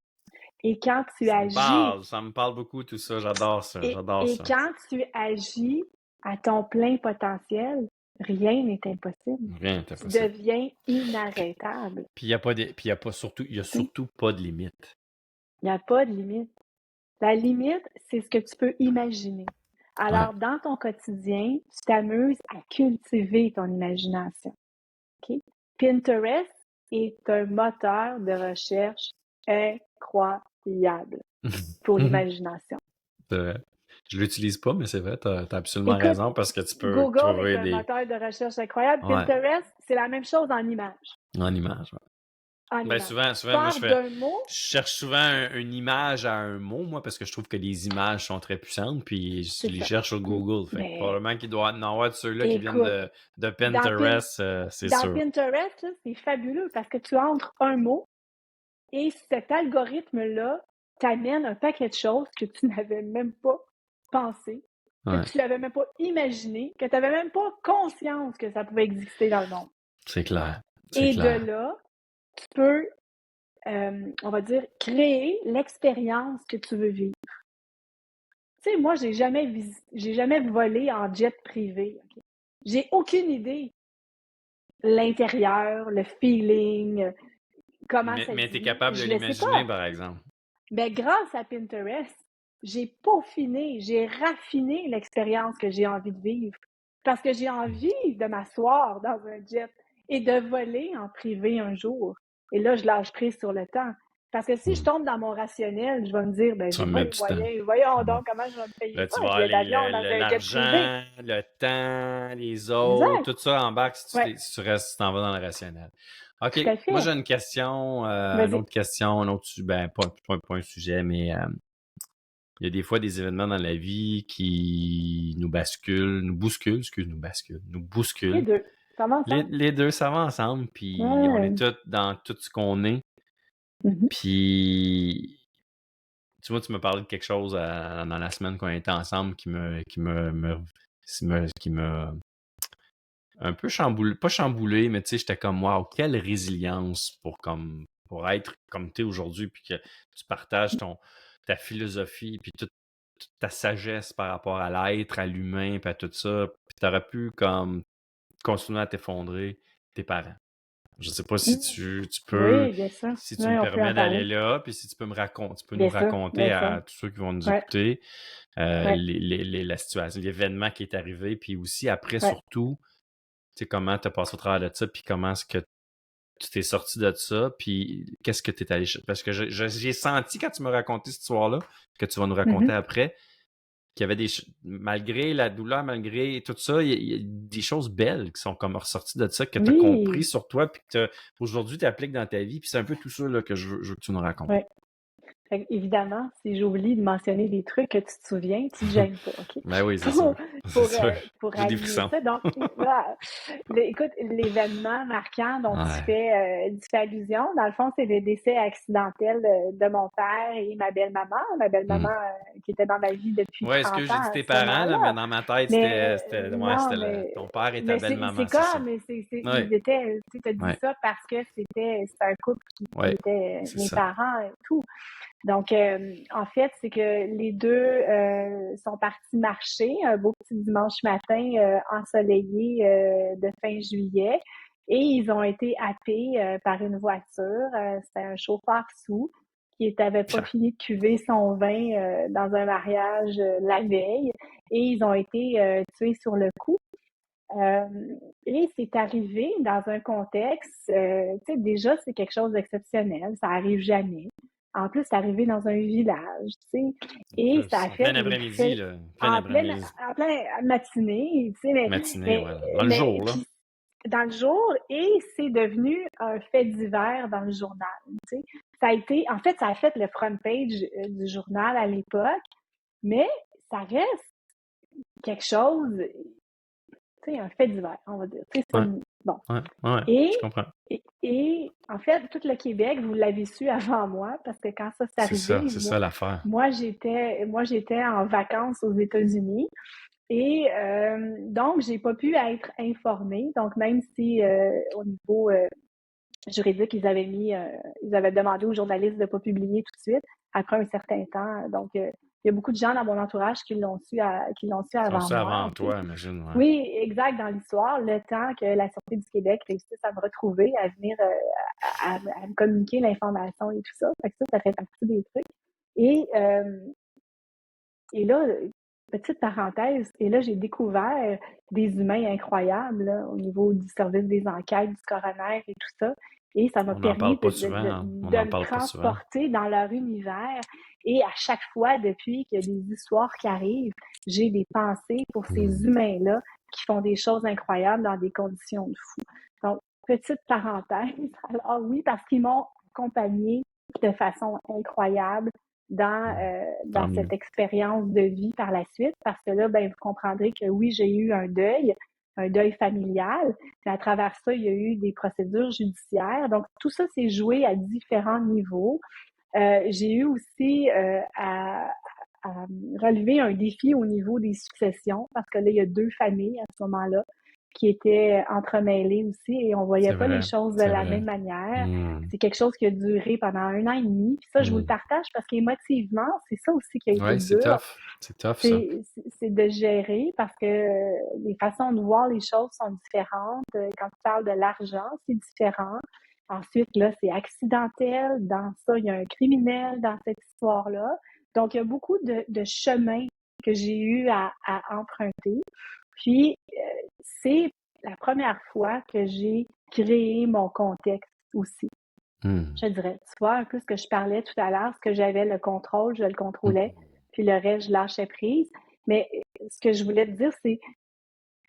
Et quand tu agis, Ça me parle beaucoup tout ça. J'adore ça. J'adore et ça. quand tu agis à ton plein potentiel, rien n'est impossible. Rien n'est Tu impossible. deviens inarrêtable. Puis il y a pas puis il y a Tu sais, surtout pas de limite. il n'y a pas de limite. La limite, c'est ce que tu peux imaginer. Ouais. Alors, dans ton quotidien, tu t'amuses à cultiver ton imagination. OK? Pinterest est un moteur de recherche incroyable pour l'imagination. C'est vrai. Je l'utilise pas, mais c'est vrai, t'as absolument Écoute, raison parce que tu peux Google est trouver un des. moteur de recherche incroyable. Ouais, Pinterest, c'est la même chose en image. en image. Ouais. En Ben image. souvent, Tu moi pars d'un mot, je cherche souvent une image à un mot, moi, parce que je trouve que les images sont très puissantes, puis je c'est les ça. cherche sur Google. Fait que Mais probablement qu'il doit en avoir de ceux-là qui viennent écoute, de dans, Pinterest, c'est dans sûr. Pinterest, là, c'est fabuleux parce que tu entres un mot et cet algorithme-là t'amène un paquet de choses que tu n'avais même pas pensé, que Ouais, tu n'avais même pas imaginé, que tu n'avais même pas conscience que ça pouvait exister dans le monde. c'est clair. C'est Et de clair. là, tu peux, on va dire, créer l'expérience que tu veux vivre. Tu sais, moi, j'ai jamais volé en jet privé. Okay? J'ai aucune idée l'intérieur, le feeling, comment ça Mais se t'es vit. capable de Je le sais l'imaginer, pas. par exemple. Mais grâce à Pinterest, j'ai peaufiné, j'ai raffiné l'expérience que j'ai envie de vivre parce que j'ai envie de m'asseoir dans un jet et de voler en privé un jour. Et là, je lâche prise sur le temps. Parce que si je tombe dans mon rationnel, je vais me dire, ben, Tu vas j'ai me pas mettre les du temps. moyens. Voyons donc comment je vais me payer Là, ça, tu un vas billet aller d'avion dans un jet privé. l'argent, le temps, les autres, Exact. tout ça embarque Ouais, si tu restes, si t'en vas dans le rationnel. OK. tout à Moi, fait. j'ai une question, une Vas-y. autre question, un autre ben, pas un sujet, mais il y a des fois des événements dans la vie qui nous Les bousculent. deux. Ça va ensemble? Les deux, ça va ensemble, puis on est Ouais. tous dans tout ce qu'on est. Mhm. Puis, tu vois, tu me parlais de quelque chose dans la semaine qu'on était ensemble qui m'a un peu chamboulé, pas chamboulé, mais tu sais, j'étais comme, wow, quelle résilience pour être comme tu es aujourd'hui, puis que tu partages ta philosophie, puis toute ta sagesse par rapport à l'être, à l'humain, puis à tout ça, puis t'aurais pu comme continuer à t'effondrer tes parents. Je sais pas si Mm. tu peux, Oui, bien sûr. si tu Oui, me on peut en permets d'aller parler. là, puis si tu peux tu peux nous Bien sûr, raconter bien sûr. à tous ceux qui vont nous Ouais, écouter ouais, la situation, l'événement qui est arrivé, puis aussi après ouais. surtout, tu sais, comment tu as passé au travers de ça, puis comment est-ce que tu t'es sorti de ça, puis qu'est-ce que tu es allé chercher. Parce que j'ai senti quand tu m'as raconté cette histoire-là, que tu vas nous raconter Mhm. après, qu'il y avait malgré la douleur, malgré tout ça, il y a des choses belles qui sont comme ressorties de ça, que tu as compris Oui, sur toi, puis que aujourd'hui tu appliques dans ta vie, puis c'est un peu tout ça là, que je veux que tu nous racontes. ouais. Fait évidemment, si j'oublie de mentionner des trucs que tu te souviens, tu te gênes pas, OK? Ben oui, c'est Pour, sûr. C'est sûr. pour J'ai des aligner frissons. ça. Donc, là, écoute, l'événement marquant dont Ouais. tu fais allusion, dans le fond, c'est le décès accidentel de mon père et ma belle-maman. Ma belle-maman Hmm. qui était dans ma vie depuis Ouais, est-ce 30 que j'ai ans dit à tes ce parents, là, mais moment-là. dans ma tête, Mais ouais, non, ton père et ta mais belle-maman, c'est c'est ça. comme, Ouais, ils étaient, tu as dit ouais, ça parce que c'était un couple qui ouais, était c'est mes ça. parents et tout. Donc, en fait, c'est que les deux sont partis marcher un beau petit dimanche matin ensoleillé de fin juillet et ils ont été happés par une voiture. C'était un chauffeur sous qui n'avait pas fini de cuver son vin dans un mariage la veille et ils ont été tués sur le coup. Euh, et c'est arrivé dans un contexte, tu sais, déjà, c'est quelque chose d'exceptionnel, ça arrive jamais. En plus, c'est arrivé dans un village, tu sais, et ça a En fait plein après-midi, l'effet là. Plein après-midi. en plein matinée, tu sais, Matinée, voilà. Dans le mais jour, là. puis dans le jour, et c'est devenu un fait divers dans le journal, tu sais. Ça a été, en fait, ça a fait le front page du journal à l'époque, mais ça reste quelque chose, tu sais, un fait divers, on va dire. Tu sais, c'est pas Ouais, une... Bon. ouais, ouais, Et, je comprends. en fait, tout le Québec, vous l'avez su avant moi, parce que quand ça s'est arrivé, C'est ça l'affaire. moi, j'étais en vacances aux États-Unis. Et donc, j'ai pas pu être informée. Donc, même si au niveau juridique, ils avaient demandé aux journalistes de pas publier tout de suite après un certain temps. Donc, il y a beaucoup de gens dans mon entourage qui l'ont su Ils ont avant ça moi. avant Tu sais. toi, imagine, ouais. Oui, exact, dans l'histoire, le temps que la Sûreté du Québec réussisse à me retrouver, à venir à me communiquer l'information et tout ça. Fait que ça fait partie des trucs. Et, euh, et là, petite parenthèse, et là, j'ai découvert des humains incroyables là, au niveau du service des enquêtes, du coroner et tout ça. Et ça m'a On n'en permis parle pas souvent, hein. On de n'en me parle pas souvent. transporter dans leur univers. Et à chaque fois, depuis qu'il y a des histoires qui arrivent, j'ai des pensées pour ces humains-là qui font des choses incroyables dans des conditions de fou. Donc, petite parenthèse. Alors oui, parce qu'ils m'ont accompagné de façon incroyable Tant dans mieux. cette expérience de vie par la suite, parce que là, ben, vous comprendrez que oui, j'ai eu un deuil familial, mais à travers ça, il y a eu des procédures judiciaires. Donc, tout ça s'est joué à différents niveaux. J'ai eu aussi à relever un défi au niveau des successions, parce que là, il y a deux familles à ce moment-là qui étaient entremêlées aussi et on voyait C'est pas les vrai, choses de c'est la vrai. même manière. C'est quelque chose qui a duré pendant 1 an et demi. Puis ça, je vous le partage parce qu'émotivement, c'est ça aussi qui a été Ouais, c'est dur. tough. C'est tough, ça. C'est de gérer parce que les façons de voir les choses sont différentes. Quand tu parles de l'argent, c'est différent. Ensuite, là, c'est accidentel. Dans ça, il y a un criminel dans cette histoire-là. Donc, il y a beaucoup de chemins que j'ai eu à emprunter. Puis, c'est la première fois que j'ai créé mon contexte aussi. Je dirais, tu vois, un peu ce que je parlais tout à l'heure, ce que j'avais le contrôle, je le contrôlais, puis le reste, je lâchais prise. Mais ce que je voulais te dire, c'est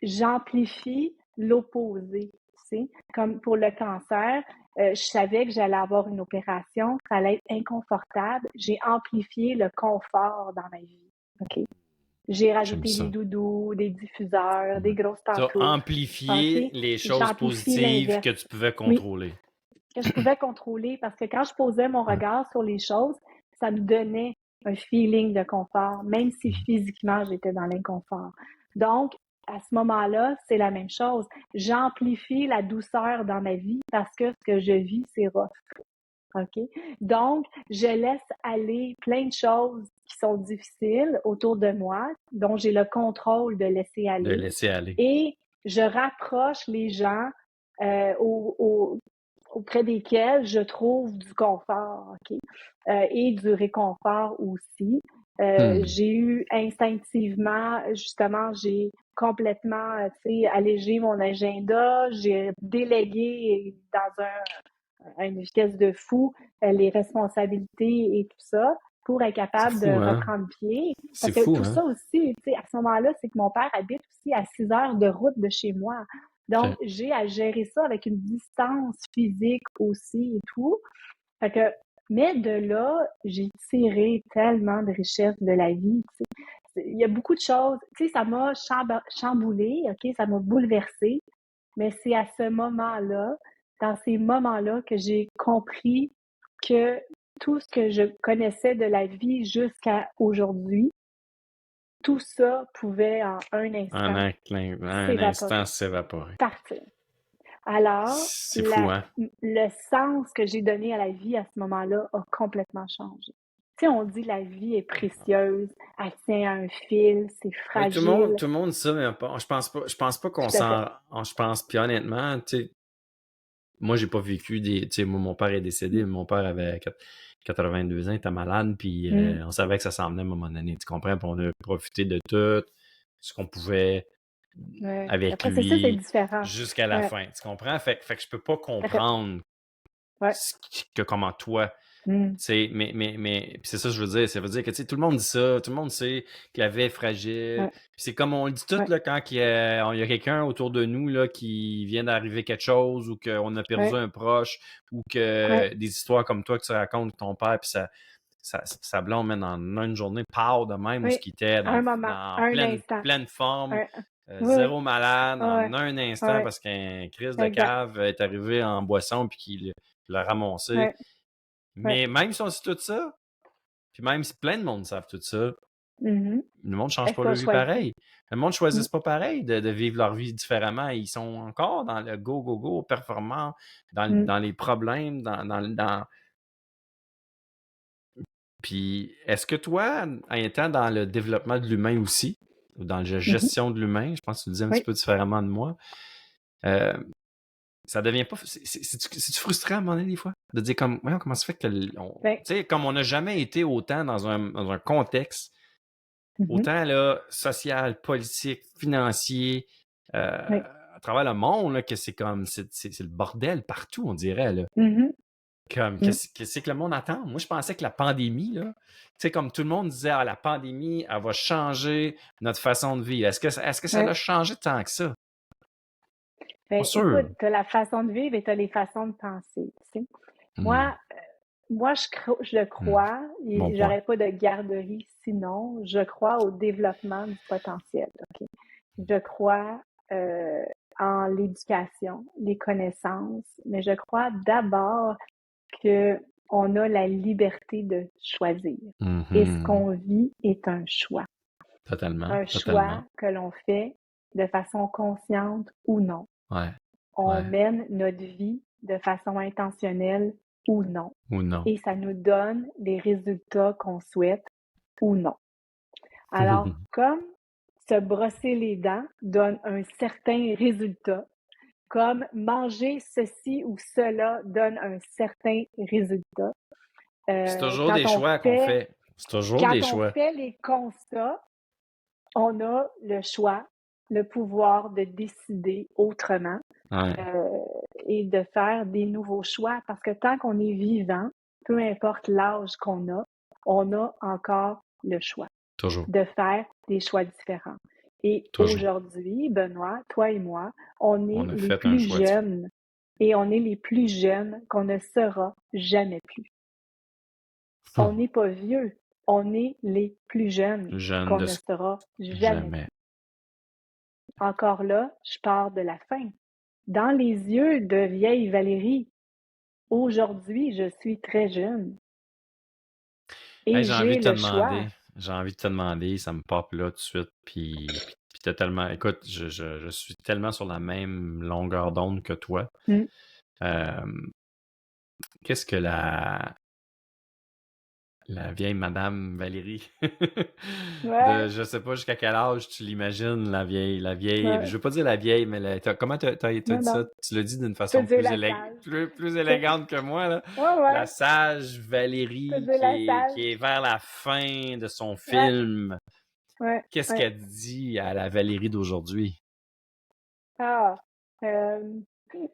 j'amplifie l'opposé. Tu sais, comme pour le cancer, je savais que j'allais avoir une opération, ça allait être inconfortable. J'ai amplifié le confort dans ma vie. OK? J'ai J'aime rajouté des ça. doudous, des diffuseurs, des grosses Tu as pantoufles. amplifié OK? les choses J'amplifie positives l'inverse. que tu pouvais Oui, contrôler. que je pouvais contrôler parce que quand je posais mon Ouais. regard sur les choses, ça me donnait un feeling de confort, même si physiquement j'étais dans l'inconfort. Donc, à ce moment-là, c'est la même chose. J'amplifie la douceur dans ma vie parce que ce que je vis, c'est rough. OK? Donc, je laisse aller plein de choses qui sont difficiles autour de moi, dont j'ai le contrôle de laisser De aller. laisser aller. Et je rapproche les gens auprès desquels je trouve du confort, OK? Et du réconfort aussi. J'ai eu instinctivement, justement, j'ai complètement, tu sais, allégé mon agenda, j'ai délégué dans à une vitesse de fou les responsabilités et tout ça pour être C'est capable de fou, hein? reprendre pied. C'est Parce que fou, tout hein? ça aussi, tu sais, à ce moment-là, c'est que mon père habite aussi à 6 heures de route de chez moi. Donc, Ok. j'ai à gérer ça avec une distance physique aussi et tout. Fait que, mais de là, j'ai tiré tellement de richesses de la vie. Tu sais. Il y a beaucoup de choses. Tu sais, ça m'a chamboulé, OK? Ça m'a bouleversé. Mais c'est à ce moment-là, dans ces moments-là, que j'ai compris que tout ce que je connaissais de la vie jusqu'à aujourd'hui, tout ça pouvait en un instant Un instant s'évaporer, s'évaporer. partir. Alors, C'est fou, hein? le sens que j'ai donné à la vie à ce moment-là a complètement changé. Tu sais, on dit la vie est précieuse, elle tient à un fil, c'est Oui, fragile. tout le monde dit ça, mais je pense pas qu'on Tout à fait. je pense, puis honnêtement, tu sais, moi, j'ai pas vécu tu sais, mon père est décédé, mon père avait 82 ans, il était malade, puis Mm. on savait que ça s'en venait à un moment donné, tu comprends? Puis on a profité de tout ce qu'on pouvait Ouais. Le avec processus est lui différent. jusqu'à la Ouais. fin, tu comprends? Fait que je peux pas Tout à fait. comprendre Ouais. comment toi, Mm. tu sais, mais c'est ça que je veux dire. Ça veut dire que, tu sais, tout le monde dit ça, tout le monde sait que la vie est fragile. Ouais. Puis c'est comme on le dit tout, Ouais. là, quand il y a quelqu'un autour de nous, là, qui vient d'arriver quelque chose ou qu'on a perdu Ouais. un proche ou que Ouais. des histoires comme toi que tu racontes de ton père, puis ça blonde, man, en une journée, part de même où ce Oui. qui était Un moment, dans un instant. pleine forme, Un... Oui, oui. zéro malade, Ouais. en un instant, Ouais. parce qu'un crise de Exact. cave est arrivé en boisson puis qu'il l'a ramassé. Ouais. Ouais. Mais même si on sait tout ça, puis même si plein de monde savent tout ça, Mhm. le monde ne change Est-ce pas qu'on leur vie choisit? pareil. Le monde ne Mm. choisit pas pareil de vivre leur vie différemment. Ils sont encore dans le go, go, go, performant, Mm. dans les problèmes, Puis, est-ce que toi, en étant dans le développement de l'humain aussi, ou dans la Mhm. gestion de l'humain, je pense que tu le disais un petit Oui. peu différemment de moi, euh, ça devient pas. C'est-tu frustrant à un moment donné, des fois? De dire comme, voyons, comment ça fait que. Tu Ben, sais, comme on n'a jamais été autant dans un contexte, mhm. autant là, social, politique, financier, Oui. à travers le monde, là, que c'est comme. C'est le bordel partout, on dirait, là. Mhm. Comme, Mm. qu'est-ce que le monde attend? Moi, je pensais que la pandémie, là, tu sais, comme tout le monde disait, ah, la pandémie, elle va changer notre façon de vivre. Est-ce que ça Ouais. l'a changé tant que ça? Pas Ben, écoute, sûr. tu as la façon de vivre et tu as les façons de penser. Tu sais. Hmm. Moi, je Hmm. crois, Bon et point. j'aurais pas de garderie sinon, je crois au développement du potentiel. OK? Je crois en l'éducation, les connaissances, mais je crois d'abord que on a la liberté de choisir. Et ce Mhm. qu'on vit est un choix. Totalement, Un totalement. choix que l'on fait de façon consciente ou non. Ouais, On ouais. mène notre vie de façon intentionnelle ou non. Ou non. Et ça nous donne les résultats qu'on souhaite ou non. Alors, comme se brosser les dents donne un certain résultat, comme manger ceci ou cela donne un certain résultat, C'est toujours quand des on choix qu'on fait fait. C'est toujours quand des on choix. fait les constats, on a le choix le pouvoir de décider autrement Ouais, et de faire des nouveaux choix. Parce que tant qu'on est vivant, peu importe l'âge qu'on a, on a encore le choix toujours, de faire des choix différents. Et toujours. aujourd'hui, Benoît, toi et moi, on est On a les fait un plus choix différent. jeunes et on est les plus jeunes qu'on ne sera jamais plus. On n'est pas vieux, on est les plus jeunes Plus jeune qu'on de ne ce sera jamais jamais. plus. Encore là, je pars de la fin. Dans les yeux de vieille Valérie, aujourd'hui, je suis très jeune Hey, et j'ai le choix. j'ai envie de te demander, ça me pop là tout de suite, puis t'as tellement, écoute, je suis tellement sur la même longueur d'onde que toi. Mm. Euh, Qu'est-ce que la vieille Madame Valérie, Ouais, je sais pas jusqu'à quel âge tu l'imagines, la vieille, je ouais. veux pas dire la vieille, mais comment t'as Non, dit ça? non. Tu l'as dit d'une Je peux façon dire la sage. plus Je- élégante que moi, là. Ouais, La ouais. sage Je peux Valérie dire la sage. qui est vers la fin de son Ouais, film. ouais, Qu'est-ce ouais. qu'elle dit à la Valérie d'aujourd'hui? Ah, euh,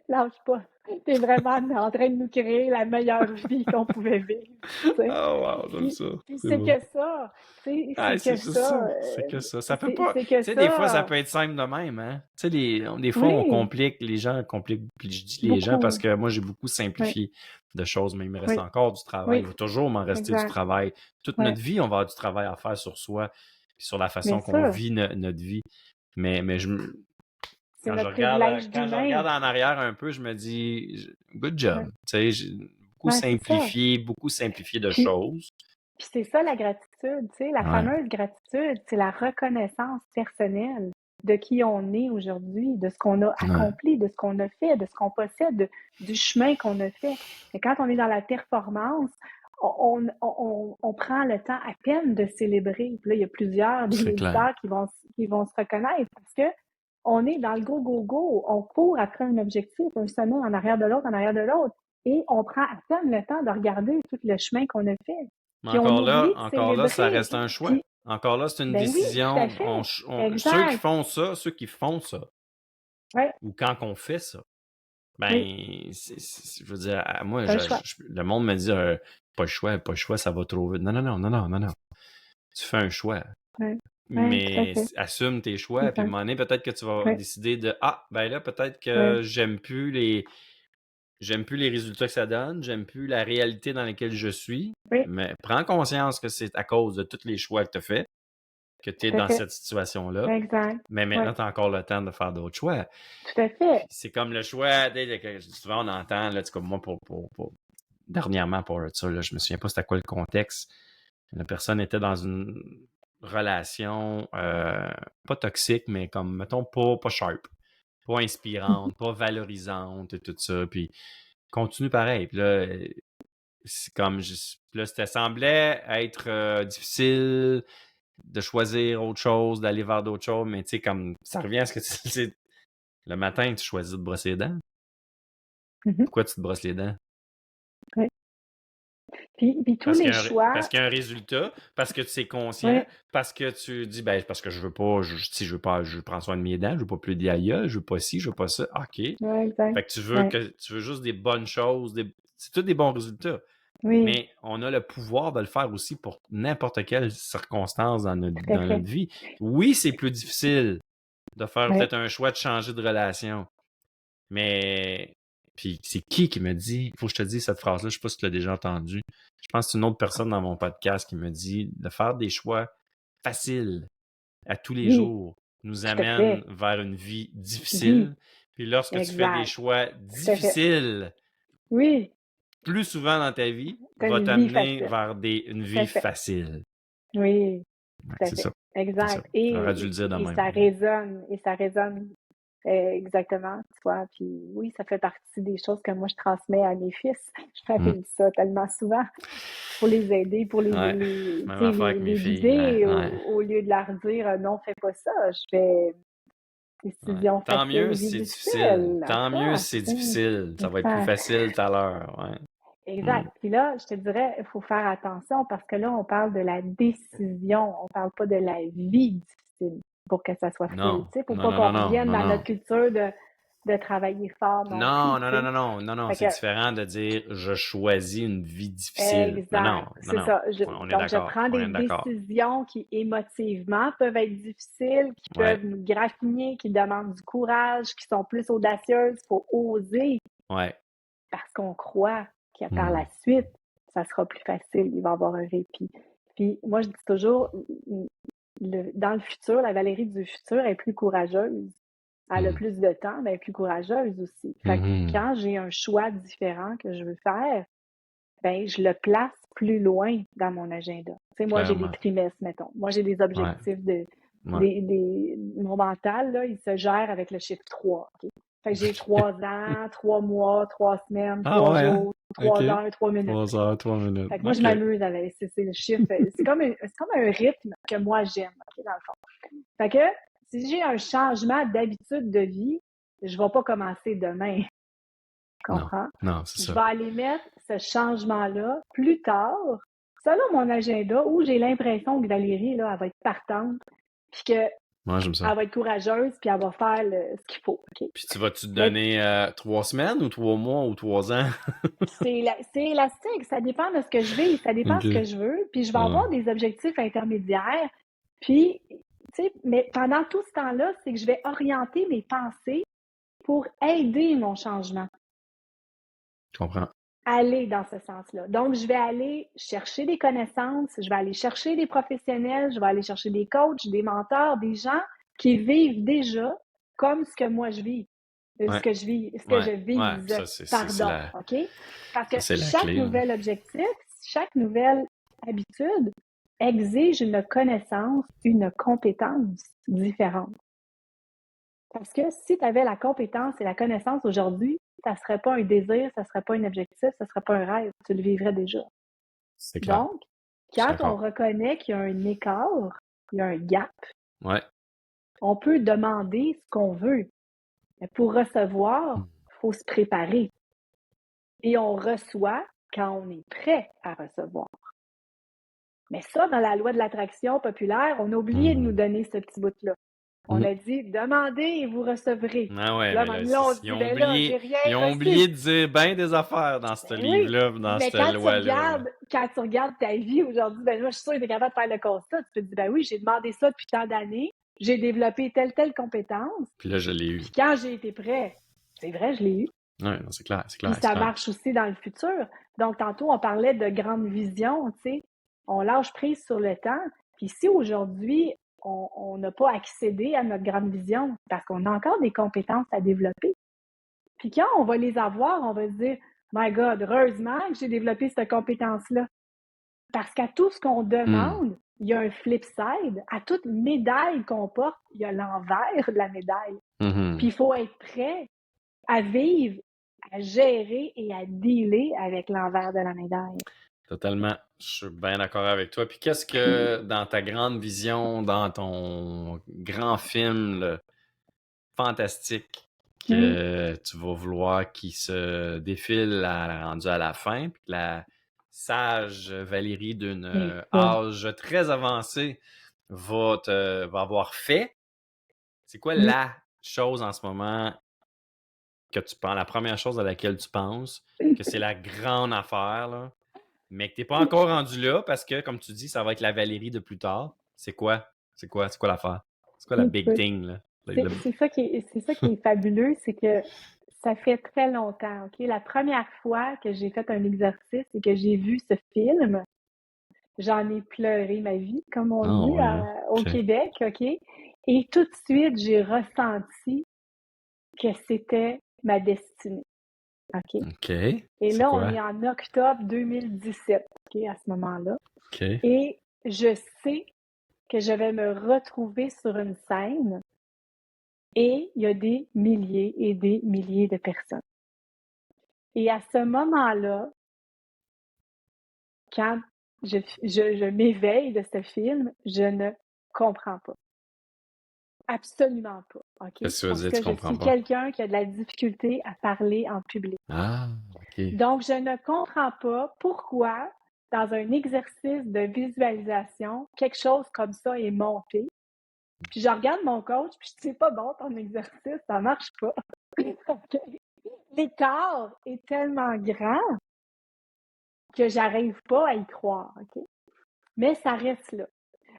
lâche pas. T'es vraiment en train de nous créer la meilleure vie qu'on pouvait vivre, tu sais. Oh wow, j'aime Puis, ça. puis C'est c'est beau. que ça, tu sais, Ah, c'est c'est que juste ça. ça, C'est que ça. Ça peut pas. c'est Tu que sais, des fois, ça ça. peut être simple de même, hein. Tu sais, des fois, on Oui, complique, les gens compliquent. Puis je dis les gens parce beaucoup. que moi, j'ai beaucoup Oui, simplifié de choses, mais il me reste oui, encore du travail. Il oui, va toujours m'en rester du exact. travail. Toute Oui, notre vie, on va avoir du travail à faire sur soi, puis sur la bien façon qu'on sûr. vit notre vie. Mais C'est notre privilège quand je d'humain. regarde en arrière un peu, je me dis, good job. Ouais, Tu sais, j'ai ouais, c'est ça. beaucoup simplifié de Puis, choses. puis c'est ça la gratitude, tu sais, la Ouais, fameuse gratitude, c'est la reconnaissance personnelle de qui on est aujourd'hui, de ce qu'on a ouais, accompli, de ce qu'on a fait, de ce qu'on possède, du chemin qu'on a fait. Mais quand on est dans la performance, on prend le temps à peine de célébrer. Puis là, il y a plusieurs des c'est clair. auditeurs qui vont se reconnaître parce que on est dans le go, go, go. On court après un objectif, un sommet en arrière de l'autre, en arrière de l'autre. Et on prend à peine le temps de regarder tout le chemin qu'on a fait. Mais Puis on oublie de encore là, ça célébrer. reste un choix. Puis, Encore là, c'est une ben oui, tout à décision. fait. Ceux qui Exact. font ça, Ouais, ou quand on fait ça, oui, ben, je veux dire, moi, t'as le choix. le monde me dit, pas le choix, ça va trop vite. Non, non, non, non, non, non, non. Tu fais un choix. Ouais, ouais, tout à Mais fait. assume tes choix, puis à un Exact. moment donné, peut-être que tu vas Oui, décider de, ben là, peut-être oui, que j'aime plus les résultats que ça donne, j'aime plus la réalité dans laquelle je suis, oui, mais prends conscience que c'est à cause de tous les choix que tu as faits que tu es tout à dans fait. cette situation-là. Exact. Mais Oui, maintenant, tu as encore le temps de faire d'autres choix. tout à fait. Puis c'est comme le choix, souvent on entend, là, comme moi, dernièrement pour ça, là, je me souviens pas c'était quoi le contexte. La personne était dans une relation pas toxique, mais comme, mettons, pas sharp, pas Mhm. inspirante, pas valorisante et tout ça. Puis continue pareil. Puis là, c'est comme, puis là, ça semblait être difficile de choisir autre chose, d'aller vers d'autres choses, mais tu sais, comme, ça revient à ce que tu sais, le matin, tu choisis de brosser les dents. Mhm. Pourquoi tu te brosses les dents? Oui. Puis tous les Parce choix, qu'il y a un résultat, parce que tu es conscient, oui, parce que tu dis, ben, parce que je veux pas, si je veux pas, je prends soin de mes dents, je veux pas plus d'aïeul, je veux pas ci, je veux pas ça. OK. oui, exact. Fait Oui, tu veux juste des bonnes choses, c'est tous des bons résultats. oui, Mais on a le pouvoir de le faire aussi pour n'importe quelle circonstance tout à dans fait. notre vie. Oui, c'est plus difficile de faire Oui. peut-être un choix de changer de relation. Mais, puis c'est qui me dit, il faut que je te dise cette phrase-là, je sais pas si tu l'as déjà entendu. Je pense que c'est une autre personne dans mon podcast qui me dit de faire des choix faciles à tous les Oui, jours nous tout à amène fait. vers une vie Oui, difficile. Puis lorsque tu fais des exact. choix Tout à fait. difficiles Oui, plus souvent dans ta vie, t'as va une vie t'amener facile. vers une Tout vie à fait. facile. Oui, Ouais, tout à c'est fait. ça. C'est ça. Exact. J'aurais dû le dire de Et même. ça résonne exactement, tu vois. Puis oui, ça fait partie des choses que moi je transmets à mes fils. Je leur Mm. dis ça tellement souvent pour les aider, pour Ouais. Même tu sais, affaire avec mes les filles. Ouais, guider ouais. au lieu de leur dire non, fais pas ça. Je fais Ouais. décision Tant mieux facile, si vie c'est difficile. difficile. À Tant mieux toi, si c'est tu sais. difficile. Ça va être plus Exact. facile tout à l'heure. Ouais. Mm. Exact. Puis là, je te dirais, il faut faire attention parce que là, on parle de la décision, on parle pas de la vie difficile. pour que ça soit fluide. Non, Tu sais, faut non, pas non, non, qu'on non, revienne non, dans non. notre culture de travailler fort non plus, Non, tu non, non, sais. non, non, non, non, Fait c'est que, différent de dire je choisis une vie difficile. Non, non, exact, non, c'est non. ça. On est Donc, je d'accord, prends on des est d'accord. décisions qui émotivement peuvent être difficiles, qui Ouais, peuvent nous graffiner, qui demandent du courage, qui sont plus audacieuses. Il faut oser ouais. parce qu'on croit que par la suite, ça sera plus facile, il va y avoir un répit. Puis moi, je dis toujours, dans le futur, la Valérie du futur est plus courageuse. Elle a plus de temps, mais elle est plus courageuse aussi. Fait que quand j'ai un choix différent que je veux faire, ben je le place plus loin dans mon agenda. Tu sais, moi, j'ai des Clairement. trimestres, mettons. Moi, j'ai des Ouais, objectifs ouais. mon mental, là, il se gère avec le chiffre 3. OK? Fait que j'ai 3 ans, 3 mois, 3 semaines, Ah 3 ouais, hein? jours, OK. 3 heures, 3 minutes. 3 heures, 3 minutes. Fait que moi, je OK. m'amuse avec. C'est le chiffre. C'est comme un rythme que moi, j'aime, OK, dans le fond. Fait que si j'ai un changement d'habitude de vie, je vais pas commencer demain. Non, Comprends? non, c'est Je ça. vais aller mettre ce changement-là plus tard, selon mon agenda, où j'ai l'impression que Valérie, là, elle va être partante, puis qu'elle Moi, j'aime ça. va être courageuse, puis elle va faire ce qu'il faut. OK? Puis tu vas-tu te Mais donner 3 semaines ou 3 mois ou 3 ans? c'est élastique, ça dépend de ce que je vis, ça dépend de OK. ce que je veux, puis je vais Ouais. avoir des objectifs intermédiaires, puis, tu sais, mais pendant tout ce temps-là, c'est que je vais orienter mes pensées pour aider mon changement. Je comprends. Aller dans ce sens-là. Donc, je vais aller chercher des connaissances, je vais aller chercher des professionnels, je vais aller chercher des coachs, des mentors, des gens qui vivent déjà comme ce que moi je vis, Ouais, ce que je ouais, ouais. vise, Ça, c'est pardon, la, OK? Parce que ça, c'est la chaque clé, là. nouvel objectif, chaque nouvelle habitude exige une connaissance, une compétence différente. Parce que si tu avais la compétence et la connaissance aujourd'hui, ça ne serait pas un désir, ça ne serait pas un objectif, ça ne serait pas un rêve, tu le vivrais déjà. C'est clair. Donc, Je suis quand on d'accord. reconnaît qu'il y a un écart, il y a un gap, Ouais. on peut demander ce qu'on veut. Mais pour recevoir, il faut se préparer. Et on reçoit quand on est prêt à recevoir. Mais ça, dans la loi de l'attraction populaire, on a oublié de nous donner ce petit bout-là. On a dit, demandez et vous recevrez. Ah ouais, Là, mais là, on se ils dit, ont ben là, j'ai oublié, rien ils ont reçu. oublié de dire bien des affaires dans ce Ben oui, livre-là, dans mais cette loi-là. Là. quand tu regardes ta vie aujourd'hui, ben moi, je suis sûre que tu es capable de faire le constat. Tu te dis, ben oui, j'ai demandé ça depuis tant d'années, j'ai développé telle compétence, Puis là, je l'ai eu. puis quand j'ai été prêt, c'est vrai, je l'ai eu. Ouais, non, c'est clair, c'est Puis clair, c'est ça clair. marche aussi dans le futur. Donc, tantôt, on parlait de grande vision, tu sais. On lâche prise sur le temps. Puis si aujourd'hui, on n'a pas accédé à notre grande vision, parce qu'on a encore des compétences à développer. Puis quand on va les avoir, on va se dire, My God, heureusement que j'ai développé cette compétence-là. Parce qu'à tout ce qu'on demande, il y a un flip side. À toute médaille qu'on porte, il y a l'envers de la médaille. Puis il faut être prêt à vivre, à gérer et à dealer avec l'envers de la médaille. Totalement. Je suis bien d'accord avec toi. Puis qu'est-ce que, dans ta grande vision, dans ton grand film là, fantastique, que tu vas vouloir qui se défile rendu à la fin, puis que la sage Valérie d'une âge très avancé va avoir fait, c'est quoi la chose en ce moment que tu penses, la première chose à laquelle tu penses, que c'est la grande affaire, là, mais que tu n'es pas encore rendu là parce que, comme tu dis, ça va être la Valérie de plus tard. C'est quoi? C'est quoi l'affaire? C'est quoi la big Écoute, thing, là? c'est ça qui est fabuleux, c'est que ça fait très longtemps, OK? La première fois que j'ai fait un exercice et que j'ai vu ce film, j'en ai pleuré ma vie, comme on Ah dit ouais, hein? au OK. Québec, OK? Et tout de suite, j'ai ressenti que c'était ma destinée, OK? OK. Et C'est là, on quoi? est en octobre 2017, OK, à ce moment-là. OK. Et je sais que je vais me retrouver sur une scène et il y a des milliers et des milliers de personnes. Et à ce moment-là, quand je m'éveille de ce film, je ne comprends pas. Absolument pas, OK? Qu'est-ce que tu veux Parce dire, que tu je comprends suis pas? quelqu'un qui a de la difficulté à parler en public. Ah, OK. Donc, je ne comprends pas pourquoi, dans un exercice de visualisation, quelque chose comme ça est monté Puis je regarde mon coach, puis je dis, c'est pas bon ton exercice, ça marche pas. L'écart est tellement grand que j'arrive pas à y croire, OK? Mais ça reste là.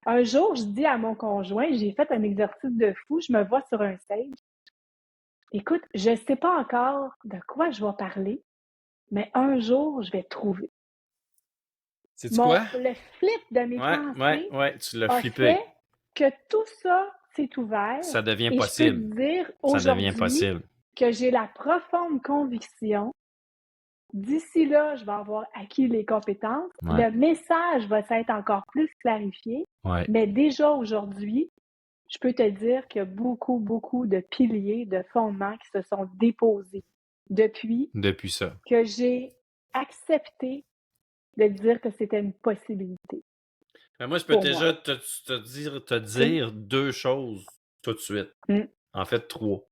Un jour, je dis à mon conjoint, j'ai fait un exercice de fou, je me vois sur un stage. Écoute, je sais pas encore de quoi je vais parler, mais un jour, je vais trouver. Sais-tu quoi? Le flip de mes pensées Ouais, tu l'as a flippé. fait que tout ça s'est ouvert. Ça devient Et possible. je peux te dire Ça devient aujourd'hui possible. que j'ai la profonde conviction, d'ici là, je vais avoir acquis les compétences. Ouais. Le message va s'être encore plus clarifié. Ouais. Mais déjà aujourd'hui, je peux te dire qu'il y a beaucoup, beaucoup de piliers, de fondements qui se sont déposés depuis ça. que j'ai accepté de dire que c'était une possibilité. Mais moi, je peux déjà te dire deux choses tout de suite. En fait, trois.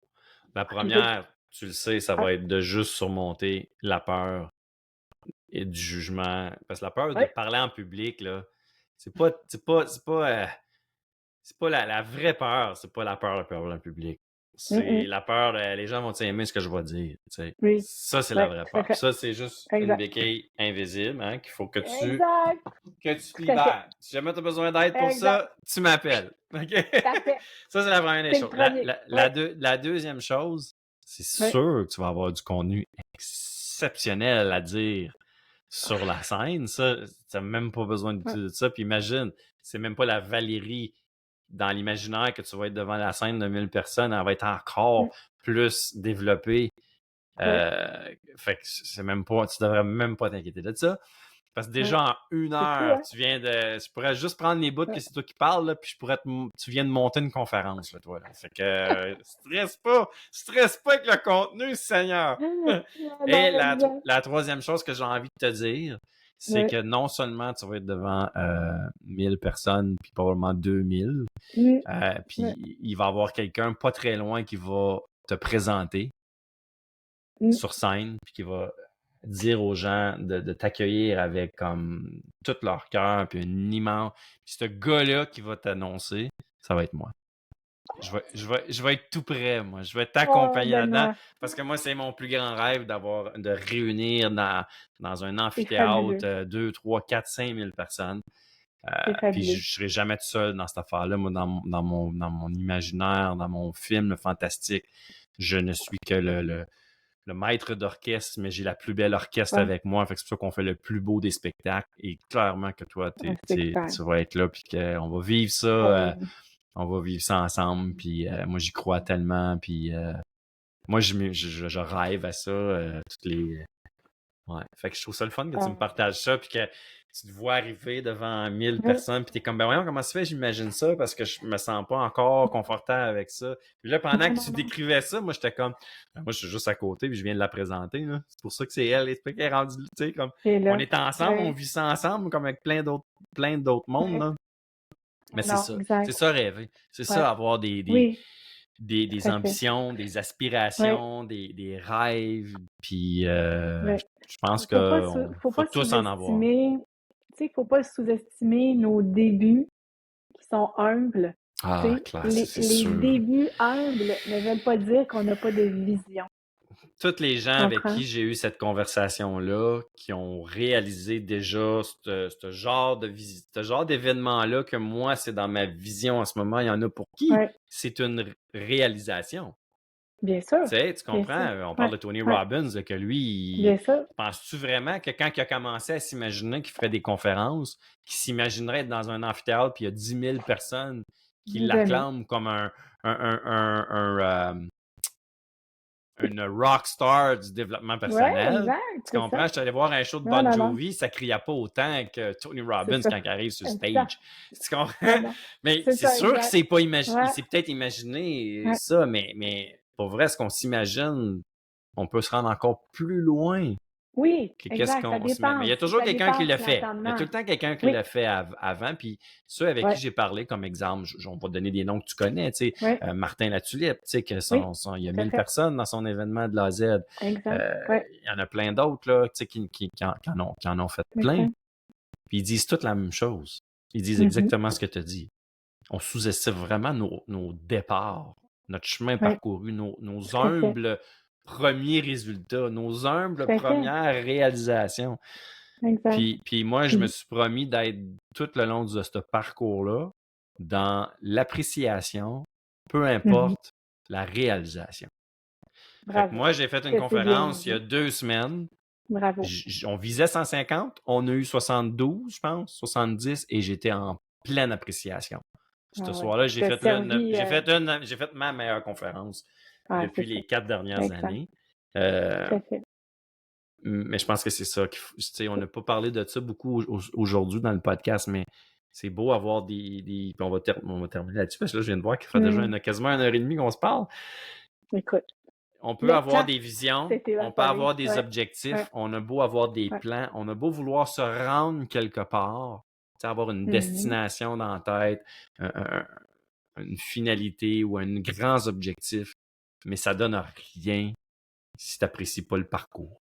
La première, tu le sais, ça va être de juste surmonter la peur et du jugement. Parce que la peur de parler en public, là, c'est pas la vraie peur, c'est pas la peur de parler en public. C'est la peur de les gens vont aimer ce que je vais dire. Oui. Ça, c'est la vraie peur. Ça, c'est juste une béquille invisible, hein, qu'il faut que tu libères. Si jamais tu as besoin d'aide pour ça, tu m'appelles. OK? Ça, c'est la première des choses. La deuxième chose, c'est sûr que tu vas avoir du contenu exceptionnel à dire sur la scène. Ça, tu n'as même pas besoin de ça. Puis imagine, c'est même pas la Valérie dans l'imaginaire que tu vas être devant la scène de 1000 personnes, elle va être encore plus développée. Fait que c'est même pas, tu devrais même pas t'inquiéter de ça. Parce que déjà en une heure, je pourrais juste prendre les bouts que c'est toi qui parles, là, puis tu viens de monter une conférence, là, toi. Là. Fait que stresse pas avec le contenu, Seigneur. Et la troisième chose que j'ai envie de te dire, c'est que non seulement tu vas être devant 1000 personnes, puis probablement 2000, puis il va y avoir quelqu'un pas très loin qui va te présenter sur scène, puis qui va dire aux gens de t'accueillir avec comme tout leur cœur, puis un immense... Puis ce gars-là qui va t'annoncer, ça va être moi. Je vais être tout prêt, moi. Je vais t'accompagner là-dedans. Parce que moi, c'est mon plus grand rêve de réunir dans un amphithéâtre 2, 3, 4, 5 000 personnes. Puis je ne serai jamais tout seul dans cette affaire-là. Moi, dans mon imaginaire, dans mon film fantastique, je ne suis que le maître d'orchestre, mais j'ai la plus belle orchestre avec moi. Fait que c'est pour ça qu'on fait le plus beau des spectacles. Et clairement que toi, tu vas être là, puis qu'on va vivre ça. On va vivre ça ensemble. Puis moi, j'y crois tellement. Puis moi, je rêve à ça. Toutes les... Ouais. Fait que je trouve ça le fun que tu me partages ça, puis que tu te vois arriver devant 1000 personnes, puis t'es comme, ben voyons comment ça fait, j'imagine ça, parce que je me sens pas encore confortable avec ça. Puis là, pendant que tu décrivais ça, moi, j'étais comme, ben, moi, je suis juste à côté, puis je viens de la présenter, là. C'est pour ça que c'est elle, qui est rendue, tu sais, comme, on est ensemble, on vit ça ensemble, comme avec plein d'autres mondes, là. Mais c'est ça. C'est ça rêver. C'est ça avoir des ambitions, des aspirations, des rêves, puis je pense qu'il faut tous en avoir. Tu sais, il ne faut pas sous-estimer nos débuts qui sont humbles. Les débuts humbles ne veulent pas dire qu'on n'a pas de vision. Tous les gens avec qui j'ai eu cette conversation-là, qui ont réalisé déjà ce genre d'événement-là, que moi, c'est dans ma vision en ce moment, il y en a pour qui c'est une réalisation. Bien sûr. Tu comprends? On parle de Tony Robbins, que lui, penses-tu vraiment que quand il a commencé à s'imaginer qu'il ferait des conférences, qu'il s'imaginerait être dans un amphithéâtre, puis il y a 10 000 personnes qui l'acclament comme une rockstar du développement personnel. Exact, tu comprends? Je suis allé voir un show de Bon Jovi, ça criait pas autant que Tony Robbins quand il arrive sur stage. Tu comprends? Mais c'est sûr qu'il s'est pas imaginé. Il s'est peut-être imaginé ça, mais pour vrai, est-ce qu'on s'imagine, on peut se rendre encore plus loin? Oui, exact, ça dépend. Mais il y a toujours quelqu'un qui l'a fait. Il y a tout le temps quelqu'un qui l'a fait avant. Puis ceux avec qui j'ai parlé, comme exemple, on va te donner des noms que tu connais, tu sais, Martin Latulippe, tu sais, il y a 1000 personnes dans son événement de l'AZ. Il y en a plein d'autres, là, tu sais, qui en ont fait plein. Puis ils disent toutes la même chose. Ils disent exactement ce que tu as dit. on sous-estime vraiment nos départs, notre chemin Oui, parcouru, nos tout à fait. humbles premiers résultats, nos humbles Tout à fait. premières réalisations. Exact. Puis moi, je me Puis, suis promis d'être tout le long de ce parcours-là dans l'appréciation, peu mhm, importe la réalisation. Fait que bravo. moi, j'ai fait une Que c'est bien conférence il y a dit. 2 semaines. Bravo. On visait 150, on a eu 72, je pense, 70, et j'étais en pleine appréciation. Ce Ah ouais. soir-là, Tu as servi. j'ai fait ma meilleure conférence Ah, c'est depuis ça. les 4 dernières Exact. années. Euh, Tout à fait. mais je pense que c'est ça. On n'a pas parlé de ça beaucoup aujourd'hui dans le podcast, mais c'est beau avoir puis on va terminer là-dessus parce que là, je viens de voir qu'il fait déjà quasiment 1 heure et demie qu'on se parle. Écoute, On peut le avoir temps des visions, s'est on peut évaporé. avoir des Ouais. objectifs, Ouais. on a beau avoir des Ouais. plans, on a beau vouloir se rendre quelque part, avoir une Mhm. destination dans la tête, une finalité ou un grand objectif, mais ça donne rien si tu n'apprécies pas le parcours.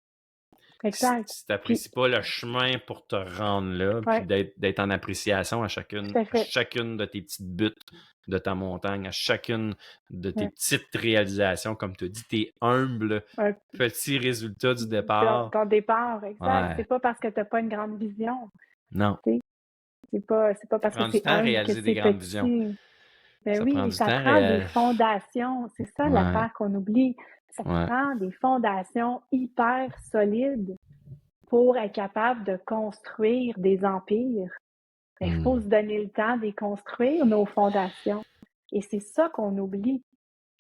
Exact. Si tu Puis, n'apprécies pas le chemin pour te rendre là, puis ouais, d'être en appréciation à tout à fait. chacune de tes petites buttes de ta montagne, à chacune de tes Ouais. petites réalisations, comme tu dis, tes humbles Un petits résultats du ton, départ. ton départ, exact. Ouais, C'est pas parce que tu n'as pas une grande vision. non. Tu sais. C'est pas Ça parce que prend du c'est temps à humble que réaliser des c'est grandes visions. petit. Ben Ça prend oui, du ça temps prend des réel. fondations. C'est ça Ouais, l'affaire qu'on oublie. Ça ouais. prend des fondations hyper solides pour être capable de construire des empires. Il faut se donner le temps de construire nos fondations. Et c'est ça qu'on oublie.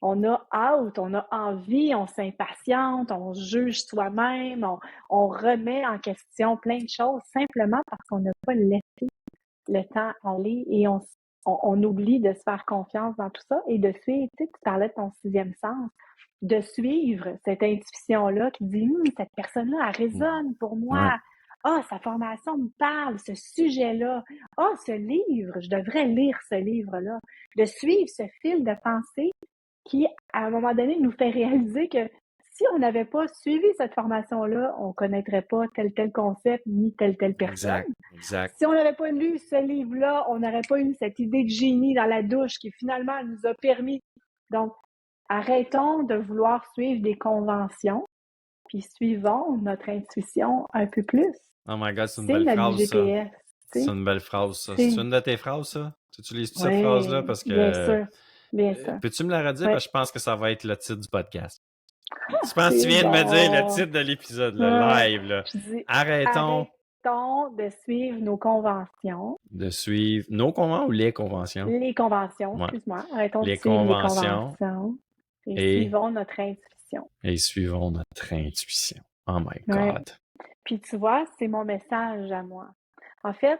On a hâte, on a envie, on s'impatiente, on juge soi-même, on remet en question plein de choses simplement parce qu'on n'a pas laissé le temps aller et on oublie de se faire confiance dans tout ça et de suivre, tu sais, tu parlais de ton sixième sens, de suivre cette intuition-là qui dit cette personne-là, elle résonne pour Ouais. moi. Ah, sa formation me parle, ce sujet-là. Ah, ce livre, je devrais lire ce livre-là. De suivre ce fil de pensée qui, à un moment donné, nous fait réaliser que si on n'avait pas suivi cette formation-là, on ne connaîtrait pas tel concept ni telle personne. Exact. Si on n'avait pas lu ce livre-là, on n'aurait pas eu cette idée de génie dans la douche qui finalement nous a permis. Donc, arrêtons de vouloir suivre des conventions, puis suivons notre intuition un peu plus. Oh my God, c'est une C'est belle notre phrase, ça. GPS. C'est une belle phrase, ça. C'est... C'est une de tes phrases, ça? Tu utilises cette phrase-là? Oui, Parce bien que. sûr. Bien sûr. Peux-tu me la redire? Oui. Parce que je pense que ça va être le titre du podcast. Je pense que tu C'est viens de me dire le bon. titre de l'épisode, le live, là. Je dis, Arrêtons arrêtons de suivre nos conventions. de suivre nos conventions ou les conventions. Les conventions, Ouais. excuse-moi. Arrêtons de Les suivre les conventions conventions et et, suivons notre intuition. et suivons notre intuition. Oh my Ouais. God. Puis tu vois, c'est mon message à moi. En fait,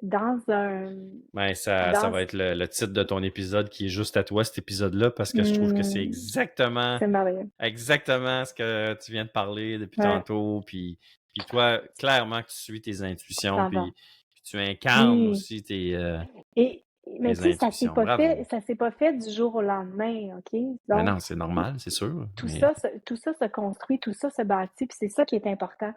dans un... Ben, ça va être le titre de ton épisode qui est juste à toi, cet épisode-là, parce que je trouve que c'est C'est merveilleux. exactement ce que tu viens de parler depuis tantôt. Puis toi, clairement que tu suis tes intuitions, puis tu incarnes aussi tes mais tu sais, ça s'est intuitions. Bravo. pas fait du jour au lendemain, OK? Mais Donc, non, c'est normal, c'est sûr. tout ça se construit, tout ça se bâtit, puis c'est ça qui est important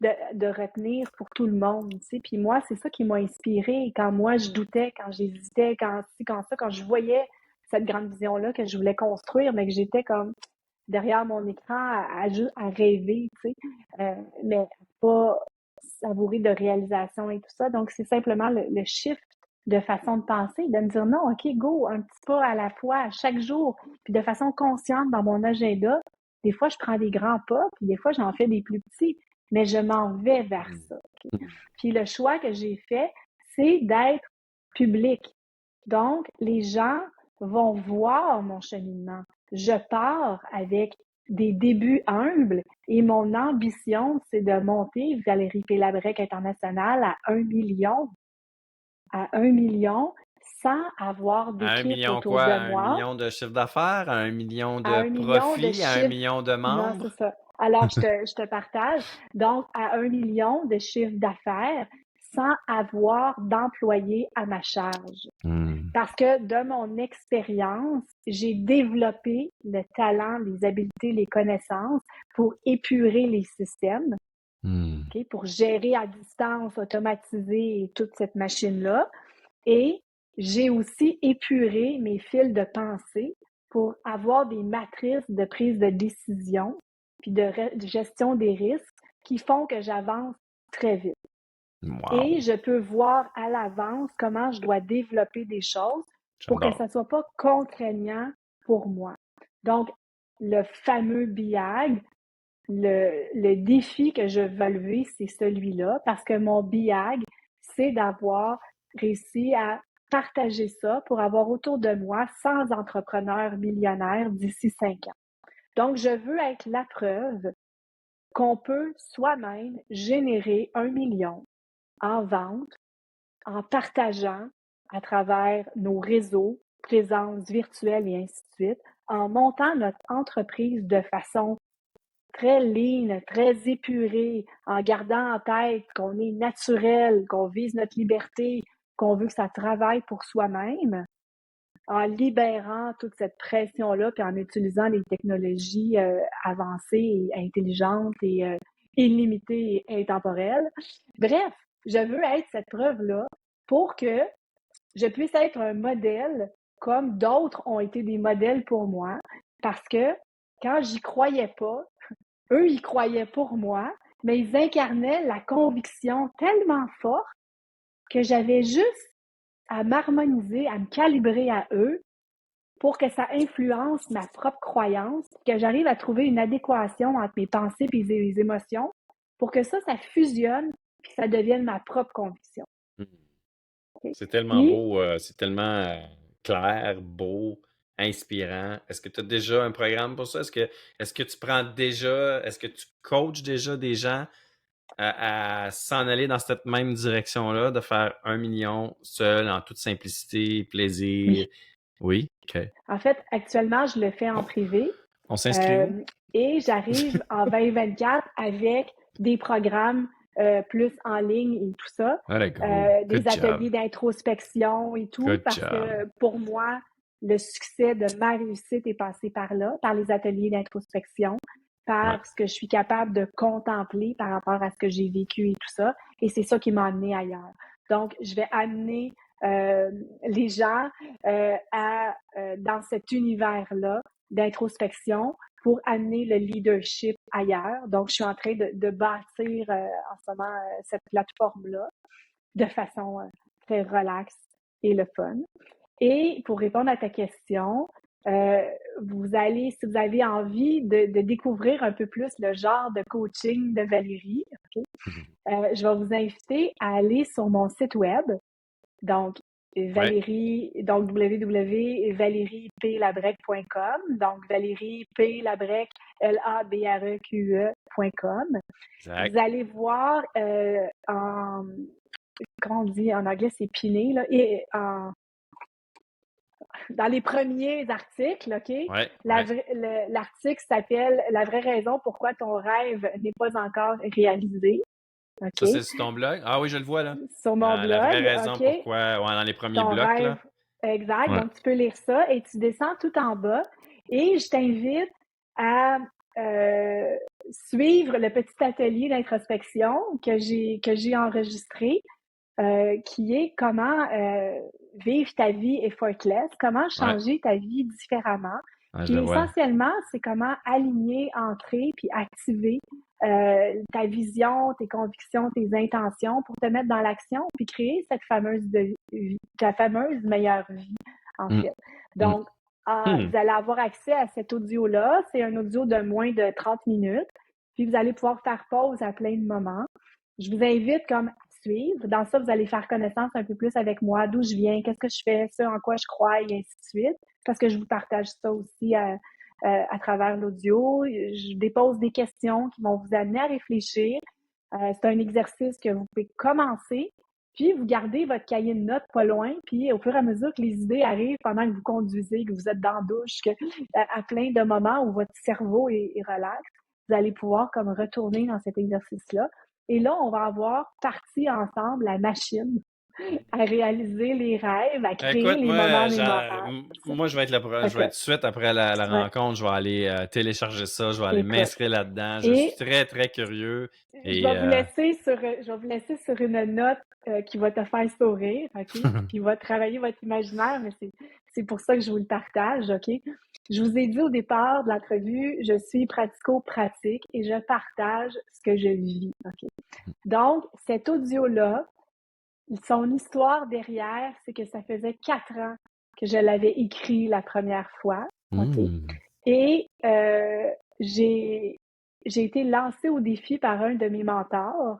de retenir pour tout le monde, tu sais. Puis moi, c'est ça qui m'a inspirée quand moi, je doutais, quand j'hésitais, quand ça, quand je voyais cette grande vision-là que je voulais construire, mais que j'étais comme derrière mon écran à rêver, tu sais, mais pas savourer de réalisation et tout ça. Donc, c'est simplement le shift de façon de penser, de me dire non, OK, go, un petit pas à la fois, chaque jour, puis de façon consciente dans mon agenda. Des fois, je prends des grands pas, puis des fois, j'en fais des plus petits, mais je m'en vais vers ça. Okay? Puis le choix que j'ai fait, c'est d'être public. Donc, les gens vont voir mon cheminement. Je pars avec des débuts humbles et mon ambition, c'est de monter Valérie Pélabrec International à 1 million. À 1 million sans avoir d'équipe autour de moi. À 1 million de chiffre d'affaires, à 1 million À 1 de million de profit, à 1 chiffre. million de Non, membres. c'est ça. Alors, je te partage. Donc, à 1 million de chiffre d'affaires sans avoir d'employés à ma charge. Parce que de mon expérience, j'ai développé le talent, les habiletés, les connaissances pour épurer les systèmes, pour gérer à distance, automatiser toute cette machine-là. Et j'ai aussi épuré mes fils de pensée pour avoir des matrices de prise de décision puis de gestion des risques qui font que j'avance très vite. Wow. Et je peux voir à l'avance comment je dois développer des choses pour que J'adore. ça ne soit pas contraignant pour moi. Donc, le fameux BIAG, le défi que je veux lever, c'est celui-là, parce que mon BIAG, c'est d'avoir réussi à partager ça pour avoir autour de moi 100 entrepreneurs millionnaires d'ici 5 ans. Donc, je veux être la preuve qu'on peut soi-même générer 1 million en vente, en partageant à travers nos réseaux, présence virtuelle et ainsi de suite, en montant notre entreprise de façon très lean, très épurée, en gardant en tête qu'on est naturel, qu'on vise notre liberté, qu'on veut que ça travaille pour soi-même, en libérant toute cette pression-là, puis en utilisant les technologies avancées et intelligentes et illimitées et intemporelles. Bref, je veux être cette preuve-là pour que je puisse être un modèle comme d'autres ont été des modèles pour moi, parce que quand j'y croyais pas, eux, ils croyaient pour moi, mais ils incarnaient la conviction tellement forte que j'avais juste à m'harmoniser, à me calibrer à eux pour que ça influence ma propre croyance, que j'arrive à trouver une adéquation entre mes pensées et mes émotions pour que ça fusionne et que ça devienne ma propre conviction. Hmm. Okay? C'est tellement Puis, beau, c'est tellement clair, beau, inspirant. Est-ce que tu as déjà un programme pour ça? Est-ce que tu prends déjà, est-ce que tu coaches déjà des gens à s'en aller dans cette même direction-là, de faire 1 million seul, en toute simplicité, plaisir? oui. Oui, OK. En fait, actuellement, je le fais en privé On s'inscrit où? et j'arrive en 2024 avec des programmes plus en ligne et tout ça, Very good. des Good job. ateliers d'introspection et tout, Good parce job. que pour moi, le succès de ma réussite est passé par là, par les ateliers d'introspection, Ouais. par ce que je suis capable de contempler par rapport à ce que j'ai vécu et tout ça. Et c'est ça qui m'a amené ailleurs. Donc, je vais amener les gens dans cet univers-là d'introspection pour amener le leadership ailleurs. Donc, je suis en train de bâtir en ce moment cette plateforme-là de façon très relaxe et le fun. Et pour répondre à ta question, si vous avez envie de découvrir un peu plus le genre de coaching de Valérie, okay, je vais vous inviter à aller sur mon site web. Donc, Valérie, donc www.valérieplabrec.com, donc Valérie P. Labrec, LABREQE.com. Exact. Vous allez voir comment on dit en anglais, c'est piné, là, et dans les premiers articles, OK? Ouais, L'article s'appelle « La vraie raison pourquoi ton rêve n'est pas encore réalisé ». Ça, OK? c'est sur ton blog? Ah oui, je le vois là. Sur mon La vraie blog, raison OK? pourquoi, ouais, dans les premiers Ton blocs, rêve, là. exact. Ouais. Donc, tu peux lire ça et tu descends tout en bas. Et je t'invite à suivre le petit atelier d'introspection que j'ai enregistré, qui est comment vivre ta vie effortless, comment Ouais. changer ta vie différemment. Ouais, je Puis le vois. essentiellement, c'est comment aligner, entrer, puis activer ta vision, tes convictions, tes intentions pour te mettre dans l'action, puis créer ta fameuse meilleure vie, en Mm. fait. Mm. Donc, vous allez avoir accès à cet audio-là. C'est un audio de moins de 30 minutes. Puis vous allez pouvoir faire pause à plein de moments. Je vous invite comme à suivre. Dans ça, vous allez faire connaissance un peu plus avec moi, d'où je viens, qu'est-ce que je fais, ce en quoi je crois, et ainsi de suite. Parce que je vous partage ça aussi à travers l'audio. Je dépose des questions qui vont vous amener à réfléchir. C'est un exercice que vous pouvez commencer, puis vous gardez votre cahier de notes pas loin, puis au fur et à mesure que les idées arrivent pendant que vous conduisez, que vous êtes dans la douche, à plein de moments où votre cerveau est relax, vous allez pouvoir comme retourner dans cet exercice-là. Et là, on va avoir parti ensemble la machine à réaliser les rêves, à créer Écoute, les moments mémorables. moi, je vais être je vais être tout de suite après la Ouais. rencontre, je vais aller télécharger ça, je vais aller Écoute. m'inscrire là-dedans. Je suis très, très curieux. Je vais vous laisser sur une note qui va te faire sourire, OK? Qui va travailler votre imaginaire, mais c'est pour ça que je vous le partage, OK? Je vous ai dit au départ de l'entrevue, je suis pratico-pratique et je partage ce que je vis, OK? Donc, cet audio-là, son histoire derrière, c'est que ça faisait 4 ans que je l'avais écrit la première fois, OK? Et j'ai été lancée au défi par un de mes mentors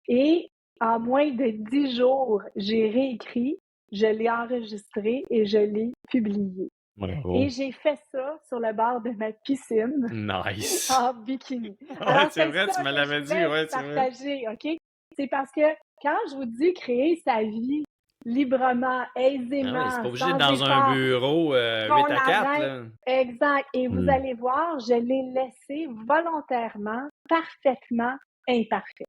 et en moins de 10 jours, j'ai réécrit, je l'ai enregistré et je l'ai publié. Bravo. Et j'ai fait ça sur le bord de ma piscine Nice. en bikini. Ouais, c'est vrai, tu me l'avais dit, ouais, c'est vrai. Partager, OK? C'est parce que quand je vous dis créer sa vie librement, aisément, C'est pas obligé sans d'être dans effort, un bureau 8 à 4. Là. Exact. Et vous allez voir, je l'ai laissé volontairement, parfaitement imparfait.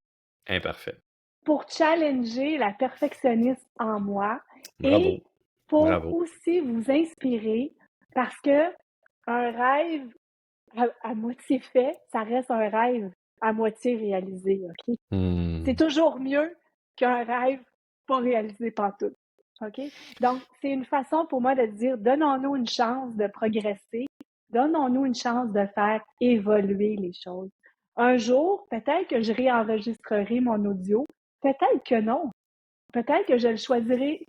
Imparfait. Pour challenger la perfectionniste en moi. Bravo. Et pour Bravo. aussi vous inspirer parce que un rêve à moitié fait, ça reste un rêve à moitié réalisé, OK? C'est toujours mieux qu'un rêve pas réalisé pantoute. OK? Donc, c'est une façon pour moi de dire, donnons-nous une chance de progresser, donnons-nous une chance de faire évoluer les choses. Un jour, peut-être que je réenregistrerai mon audio, peut-être que non. Peut-être que je choisirai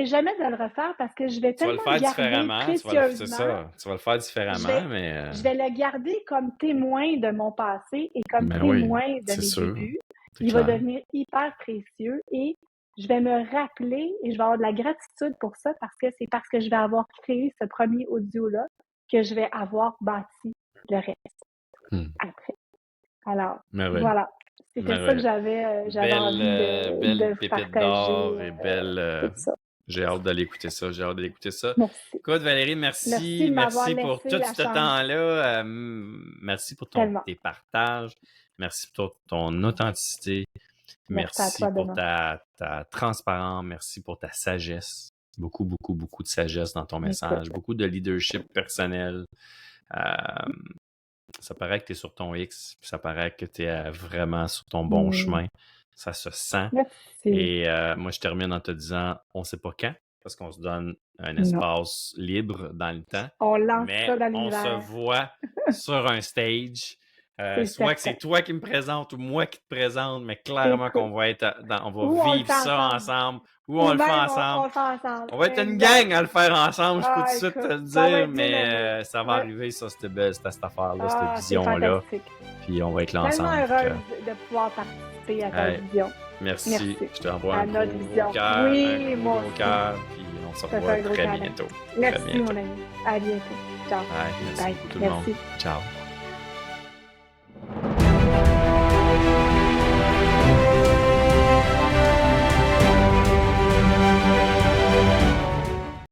jamais de le refaire parce que je vais tellement le garder précieusement. C'est ça, tu vas le faire différemment, mais... Je vais le garder comme témoin de mon passé et comme témoin de mes débuts. Il va devenir hyper précieux et je vais me rappeler et je vais avoir de la gratitude pour ça parce que c'est parce que je vais avoir créé ce premier audio-là que je vais avoir bâti le reste après. Alors, voilà. C'était ça que j'avais envie de pépite partager. D'or et belle... J'ai hâte d'aller écouter ça. Merci. Écoute, Valérie, merci pour tout ce temps-là. Merci pour tes partages. Merci pour ton authenticité. Merci pour ta transparence. Merci pour ta sagesse. Beaucoup, beaucoup, beaucoup de sagesse dans ton message. Beaucoup de leadership personnel. Ça paraît que tu es sur ton X. Ça paraît que tu es vraiment sur ton bon chemin. Ça se sent. Merci. Et moi, je termine en te disant, on ne sait pas quand, parce qu'on se donne un espace libre dans le temps. On lance ça dans l'univers. On se voit sur un stage. Soit que c'est toi qui me présente ou moi qui te présente, mais clairement qu'on va être on va vivre ça ensemble. Ou on le fait ensemble. On va être une gang à le faire ensemble, je peux tout de suite te le dire, mais ça va arriver, ça, c'était cette affaire-là, cette vision-là. Puis on va être là ensemble. Je suis tellement heureuse de pouvoir participer à ta vision. Merci. Je t'envoie un notre vision. cœur, oui, mon cœur, puis on se revoit très bientôt. Merci, mon ami. À bientôt. Ciao. Merci beaucoup tout le monde. Ciao.